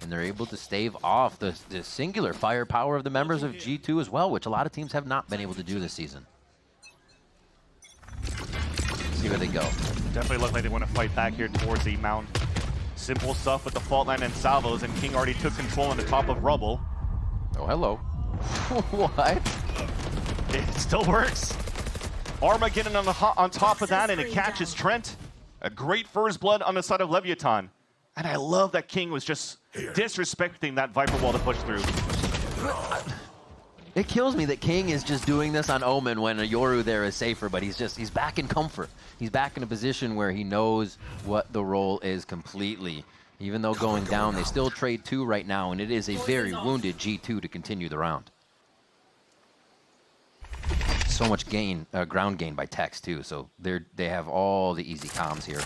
And they're able to stave off the singular firepower of the members of G2 as well, which a lot of teams have not been able to do this season. See where they go. Definitely look like they want to fight back here towards the mound. Simple stuff with the fault line and salvos, and King already took control on the top of Rubble. Oh, hello. What? It still works. Armageddon on top of that, and it catches Trent. A great first blood on the side of Leviathan. And I love that King was just disrespecting that Viper wall to push through. It kills me that King is just doing this on Omen when a Yoru there is safer, but he's back in comfort. He's back in a position where he knows what the role is completely. Even though going down, they still trade 2 right now, and it is a very wounded G2 to continue the round. So much gain, ground gain by Tex too, so they have all the easy comms here.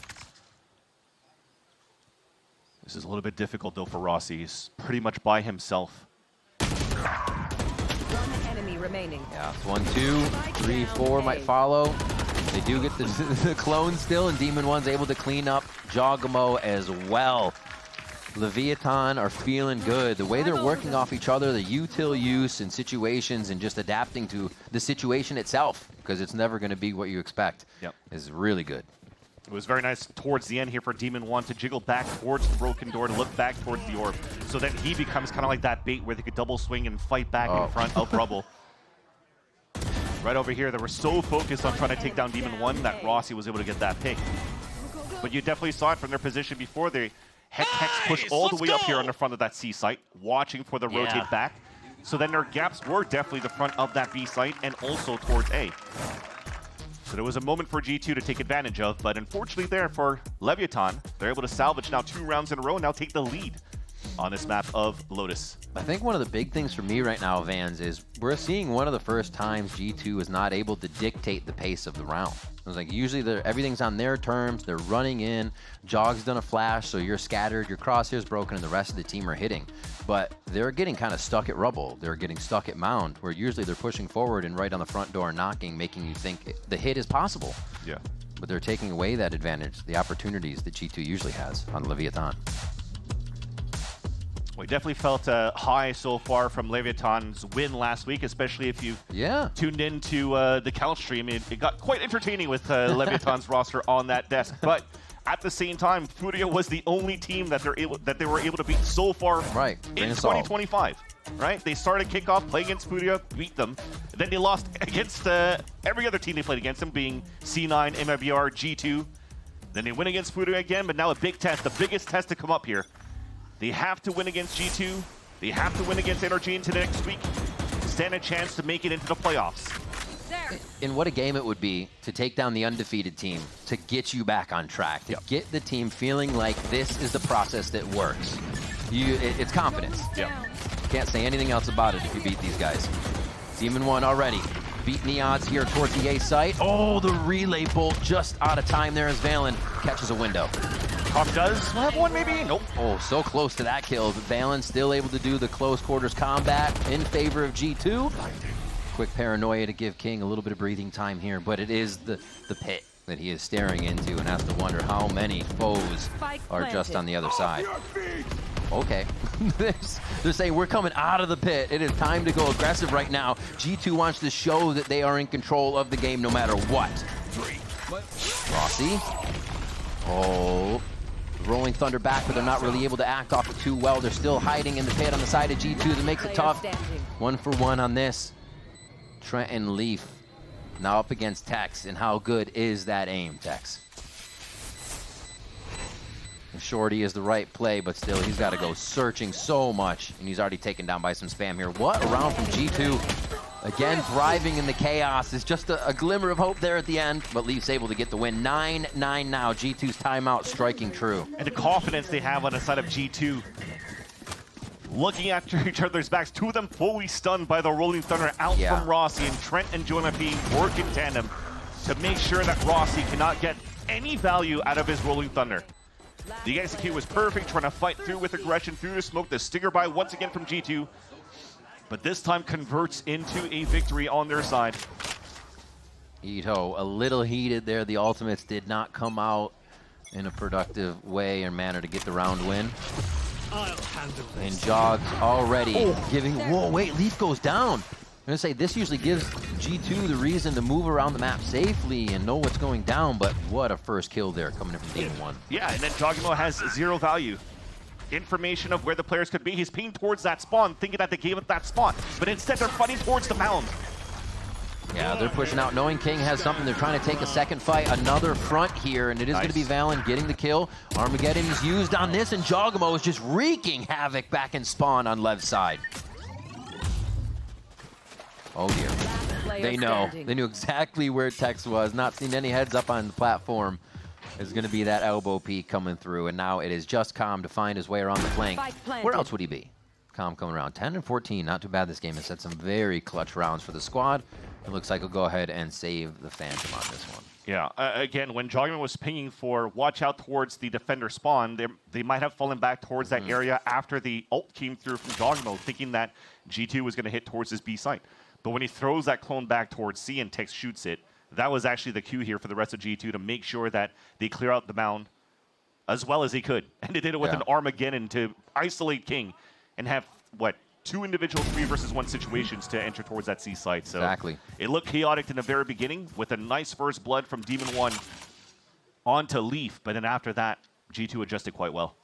This is a little bit difficult though for Rossi. He's pretty much by himself. One enemy remaining. Yeah, it's 1, 2, 3, 4 might follow. They do get the clone still, and Demon One's able to clean up Jogamo as well. Leviathan are feeling good. The way they're working off each other, the util use and situations, and just adapting to the situation itself, because it's never going to be what you expect, is really good. It was very nice towards the end here for Demon One to jiggle back towards the broken door, to look back towards the orb, so that he becomes kind of like that bait where they could double swing and fight back in front of Rubble. Right over here, they were so focused on trying to take down Demon One that Rossi was able to get that pick. But you definitely saw it from their position before. They had Tex push all the way up here on the front of that C site, watching for the rotate back. So then their gaps were definitely the front of that B site and also towards A. So there was a moment for G2 to take advantage of, but unfortunately there for Leviathan, they're able to salvage now 2 rounds in a row and now take the lead on this map of Lotus. I think one of the big things for me right now, Vans, is we're seeing one of the first times G2 is not able to dictate the pace of the round. It was like usually everything's on their terms, they're running in, Jog's done a flash, so you're scattered, your crosshair's broken, and the rest of the team are hitting. But they're getting kind of stuck at Rubble, they're getting stuck at Mound, where usually they're pushing forward and right on the front door knocking, making you think the hit is possible. Yeah. But they're taking away that advantage, the opportunities that G2 usually has on Leviathan. We definitely felt high so far from Leviathan's win last week, especially if you tuned into the count stream. It got quite entertaining with Leviathan's roster on that desk. But at the same time, Furia was the only team that they were able to beat so far in 2025. Right? They started Kickoff, play against Furia, beat them. Then they lost against every other team they played against them, being C9, MIBR, G2. Then they win against Furia again, but now a big test, the biggest test to come up here. They have to win against G2. They have to win against NRG into next week to stand a chance to make it into the playoffs. And what a game it would be to take down the undefeated team, to get you back on track, to get the team feeling like this is the process that works. It's confidence. Can't say anything else about it if you beat these guys. Demon One already beating the odds here towards the A site. Oh, the relay bolt just out of time there as Valen catches a window. Kickoff does have one, maybe? Nope. Oh, so close to that kill. But Valen still able to do the close quarters combat in favor of G2. Quick paranoia to give King a little bit of breathing time here, but it is the pit that he is staring into and has to wonder how many foes are just on the other side. Okay. They're saying we're coming out of the pit. It is time to go aggressive right now. G2 wants to show that they are in control of the game no matter what. Rossi. Oh. Rolling Thunder back, but they're not really able to act off it too well. They're still hiding in the pit on the side of G2. That makes it tough. 1 for 1 on this. Trent and Leaf now up against Tex. And how good is that aim, Tex? Shorty is the right play, but still he's got to go searching so much, and he's already taken down by some spam here. What a round from G2. Again, thriving in the chaos. Is just a glimmer of hope there at the end, but Leaf's able to get the win. 9-9 now. G2's timeout striking true. And the confidence they have on the side of G2. Looking after each other's backs, 2 of them fully stunned by the Rolling Thunder out from Rossi, and Trent and Jonah P work in tandem to make sure that Rossi cannot get any value out of his Rolling Thunder. The execute was perfect, trying to fight through with aggression through the smoke. The stinger by once again from G2, but this time converts into a victory on their side. Ito, a little heated there. The ultimates did not come out in a productive way and manner to get the round win. And Jog's already giving, whoa, wait, Leaf goes down. I'm gonna say this usually gives G2 the reason to move around the map safely and know what's going down, but what a first kill there coming in from Demon 1. Yeah, and then Jogimo has 0 value. Information of where the players could be. He's pinging towards that spawn, thinking that they gave it that spot, but instead they're fighting towards the mound. Yeah, they're pushing out, knowing King has something. They're trying to take a second fight, another front here, and it is going to be Valen getting the kill. Armageddon is used on this, and Jogimo is just wreaking havoc back in spawn on Lev's side. Oh dear. They know. They knew exactly where Tex was. Not seen any heads up on the platform. There's going to be that elbow peek coming through, and now it is just Calm to find his way around the flank. Where else would he be? Calm coming around. 10 and 14, not too bad this game. Has set some very clutch rounds for the squad. It looks like he'll go ahead and save the Phantom on this one. Yeah, again, when Jogman was pinging for watch out towards the defender spawn, they might have fallen back towards that area after the ult came through from Jogmo, thinking that G2 was going to hit towards his B site. But when he throws that clone back towards C and Tex shoots it, that was actually the cue here for the rest of G2 to make sure that they clear out the mound as well as he could. And they did it with an Armageddon to isolate King and have, what, 2 individual 3 versus 1 situations to enter towards that C site. So exactly. It looked chaotic in the very beginning with a nice first blood from Demon 1 onto Leaf, but then after that, G2 adjusted quite well.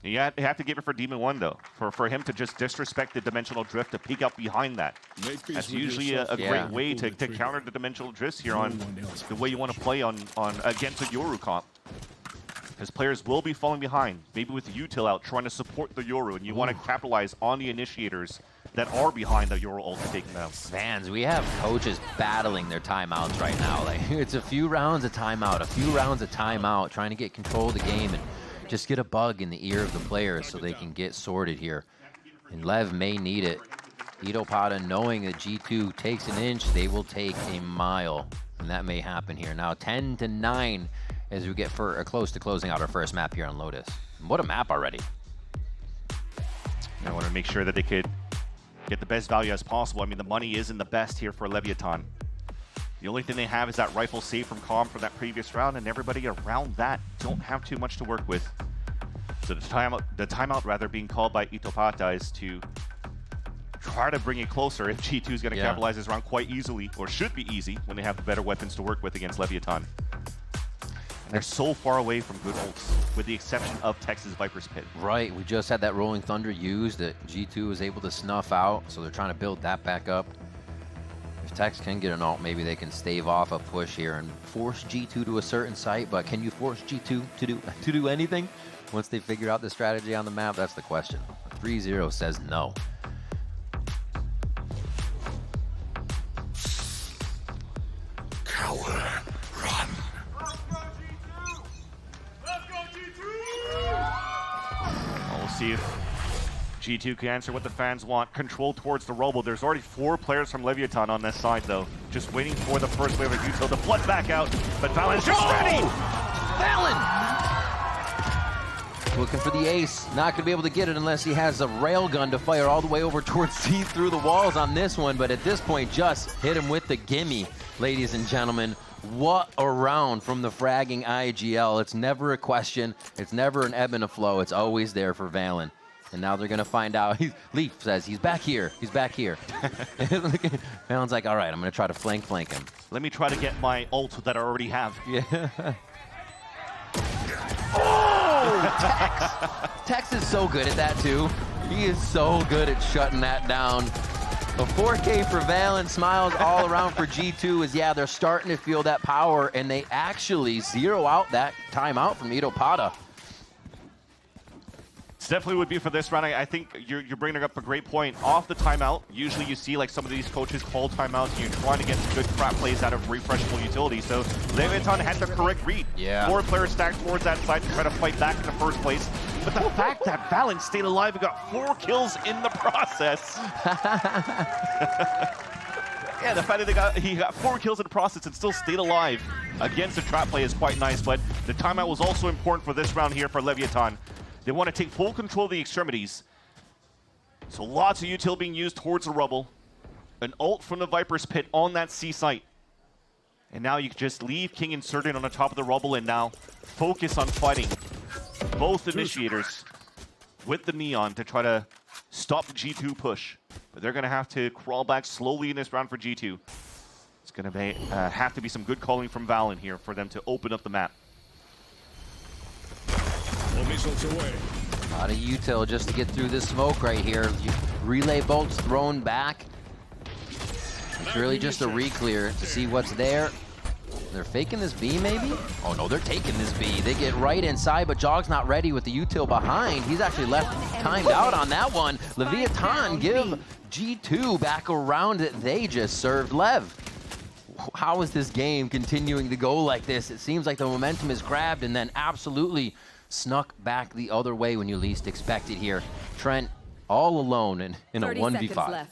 You have to give it for Demon 1, though, for him to just disrespect the dimensional drift, to peek out behind that. That's usually a great way to counter the dimensional drifts here on the way you want to play on against a Yoru comp. Because players will be falling behind, maybe with Util out trying to support the Yoru, and you want to capitalize on the initiators that are behind the Yoru ult to take them out. Fans, we have coaches battling their timeouts right now. Like, it's a few rounds of timeout, a few rounds of timeout, trying to get control of the game and just get a bug in the ear of the players so they can get sorted here. And Lev may need it. Itopada, knowing that G2 takes an inch, they will take a mile. And that may happen here. Now 10-9 as we get close to closing out our first map here on Lotus. What a map already. I want to make sure that they could get the best value as possible. I mean, the money isn't the best here for Leviathan. The only thing they have is that rifle save from Calm from that previous round, and everybody around that don't have too much to work with. So the timeout being called by Itopata is to try to bring it closer if G2 is going to capitalize this round quite easily, or should be easy when they have the better weapons to work with against Leviathan. And they're so far away from good ults, with the exception of Texas Viper's Pit. Right, we just had that Rolling Thunder used that G2 was able to snuff out, so they're trying to build that back up. If Tex can get an ult, maybe they can stave off a push here and force G2 to a certain site, but can you force G2 to do anything? Once they figure out the strategy on the map, that's the question. 3-0 says no. Coward, run. We'll see if G2 can answer what the fans want. Control towards the Robo. There's already 4 players from Leviathan on this side, though. Just waiting for the first wave of Util to flood back out. But Valen's just ready! Valen! Looking for the ace. Not going to be able to get it unless he has a railgun to fire all the way over towards C through the walls on this one. But at this point, just hit him with the gimme, ladies and gentlemen. What a round from the fragging IGL. It's never a question. It's never an ebb and a flow. It's always there for Valen. And now they're going to find out. Leaf says, he's back here. He's back here. Valen's like, all right, I'm going to try to flank him. Let me try to get my ult that I already have. Yeah. Oh, Tex is so good at that, too. He is so good at shutting that down. A 4K for Valen, smiles all around for G2 is, yeah, they're starting to feel that power, and they actually zero out that timeout from Itopada. It definitely would be for this round. I think you're bringing up a great point. Off the timeout, usually you see like some of these coaches call timeouts and you're trying to get good crap plays out of refreshable utility. So Leviathan had the correct read. Yeah. 4 players stacked towards that side to try to fight back in the first place. But the fact that Valen stayed alive and got 4 kills in the process. Yeah, the fact that he got 4 kills in the process and still stayed alive against the trap play is quite nice. But the timeout was also important for this round here for Leviathan. They want to take full control of the extremities. So lots of util being used towards the rubble. An ult from the Viper's Pit on that C site. And now you can just leave King inserted on the top of the rubble and now focus on fighting both initiators with the Neon to try to stop the G2 push. But they're going to have to crawl back slowly in this round for G2. It's going to have to be some good calling from Val in here for them to open up the map. A lot of util just to get through this smoke right here. Relay bolts thrown back. It's really just a re-clear to see what's there. They're faking this B, maybe? Oh no, they're taking this B. They get right inside, but Jog's not ready with the util behind. He's actually left timed out on that one. Leviathan give G2 back around that they just served Lev. How is this game continuing to go like this? It seems like the momentum is grabbed and then absolutely snuck back the other way when you least expect it here. Trent all alone in a 1v5.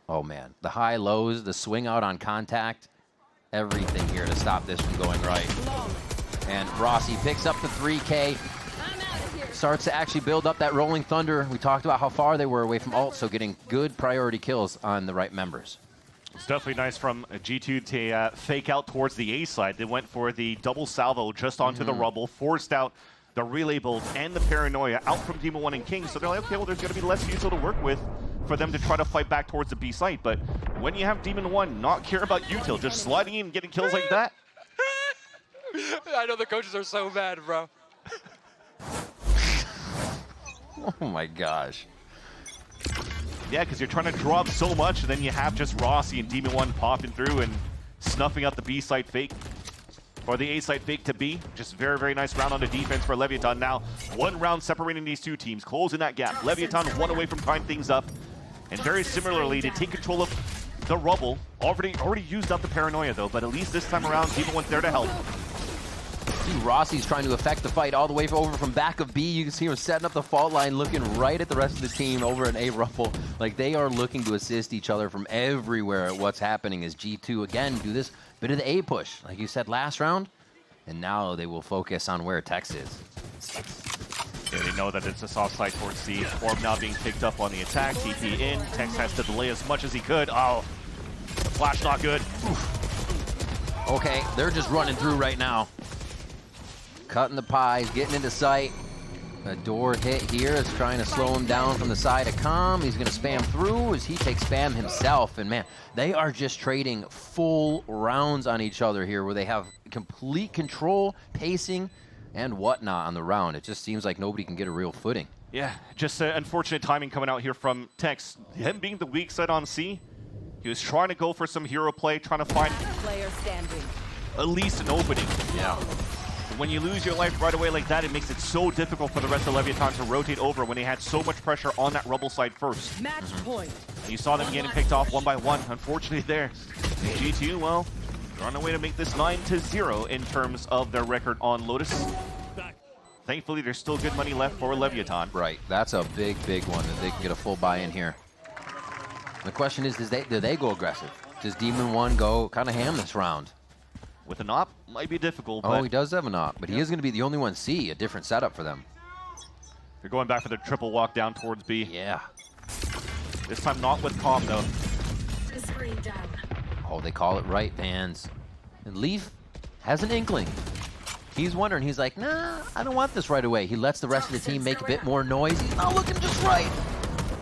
Oh man, the high lows, the swing out on contact, everything here to stop this from going right. And Rossi picks up the 3K, starts to actually build up that Rolling Thunder. We talked about how far they were away from ult, so getting good priority kills on the right members. It's definitely nice from G2 to fake out towards the A side. They went for the double salvo just onto the rubble, forced out the relay bolt and the paranoia out from Demon 1 and King. So they're like, okay, well, there's going to be less util to work with for them to try to fight back towards the B site. But when you have Demon 1 not care about util, just sliding in and getting kills like that. I know the coaches are so mad, bro. Oh my gosh. Yeah, because you're trying to drop so much, and then you have just Rossi and Demon 1 popping through and snuffing out the B site fake. Or the A site fake to B. Just very, very nice round on the defense for Leviathan. Now, one round separating these two teams, closing that gap. Leviathan one away from tying things up. And very similarly, to take control of the rubble. Already used up the paranoia, though, but at least this time around, Demon 1's there to help. See, Rossi's trying to affect the fight all the way over from back of B. You can see him setting up the fault line, looking right at the rest of the team over in A rubble. Like, they are looking to assist each other from everywhere at what's happening as G2, again, do this bit of the A push, like you said last round. And now they will focus on where Tex is. Yeah, they know that it's a soft side towards C. Orb now being picked up on the attack. TP in. Tex has to delay as much as he could. Oh, the flash not good. Oof. Okay, they're just running through right now. Cutting the pies, getting into sight. A door hit here is trying to slow him down from the side of Com. He's going to spam through as he takes spam himself. And man, they are just trading full rounds on each other here where they have complete control, pacing, and whatnot on the round. It just seems like nobody can get a real footing. Yeah, just unfortunate timing coming out here from Tex. Him being the weak side on C, he was trying to go for some hero play, trying to find at least an opening. Yeah. When you lose your life right away like that, it makes it so difficult for the rest of Leviathan to rotate over when they had so much pressure on that rubble side first. Match point. You saw them getting picked off one by one. Unfortunately there. G2, well, they're on their way to make this 9-0 in terms of their record on Lotus. Thankfully, there's still good money left for Leviathan. Right, that's a big, big one that they can get a full buy in here. The question is, do they go aggressive? Does Demon 1 go kind of ham this round? With an op, might be difficult. Oh, he does have an op, but he is going to be the only one C, a different setup for them. They're going back for the triple walk down towards B. Yeah. This time not with Com, though. Oh, they call it right, fans. And Leaf has an inkling. He's wondering, he's like, nah, I don't want this right away. He lets the rest of the team make a bit more noise. He's not looking just right.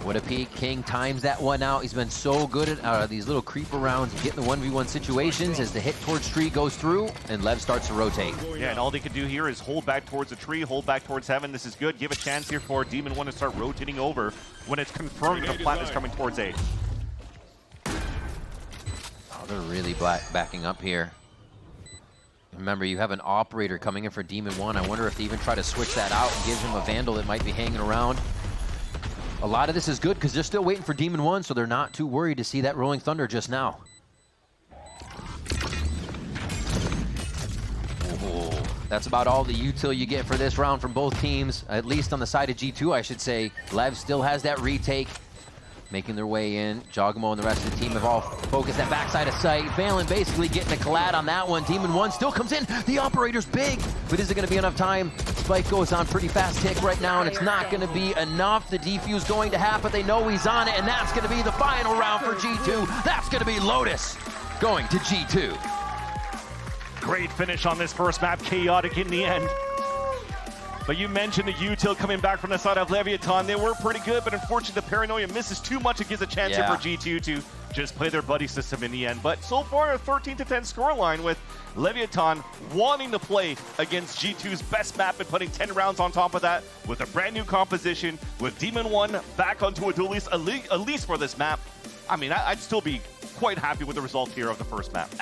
What a peek. King times that one out. He's been so good at these little creeper rounds, getting the 1v1 situations as the hit towards tree goes through and Lev starts to rotate. Yeah, and all they can do here is hold back towards the tree, hold back towards heaven. This is good. Give a chance here for Demon 1 to start rotating over when it's confirmed the plant is coming towards A. Oh, they're really backing up here. Remember, you have an operator coming in for Demon 1. I wonder if they even try to switch that out and give him a Vandal that might be hanging around. A lot of this is good because they're still waiting for Demon 1, so they're not too worried to see that Rolling Thunder just now. Oh, that's about all the util you get for this round from both teams, at least on the side of G2, I should say. Lev still has that retake. making their way in. Jogamo and the rest of the team have all focused that backside of sight. Valen basically getting a collide on that one. Demon 1 still comes in. The operator's big, but is it going to be enough time? Spike goes on pretty fast tick right now, and it's not going to be enough. The defuse going to happen. They know he's on it, and that's going to be the final round for G2. That's going to be Lotus going to G2. Great finish on this first map. Chaotic in the end. But you mentioned the util coming back from the side of Leviathan. They were pretty good, but unfortunately the Paranoia misses too much. It gives a chance here for G2 to just play their buddy system in the end. But so far a 13-10 scoreline with Leviathan wanting to play against G2's best map and putting 10 rounds on top of that with a brand new composition, with Demon 1 back onto a duelist, at least for this map. I mean, I'd still be quite happy with the result here of the first map.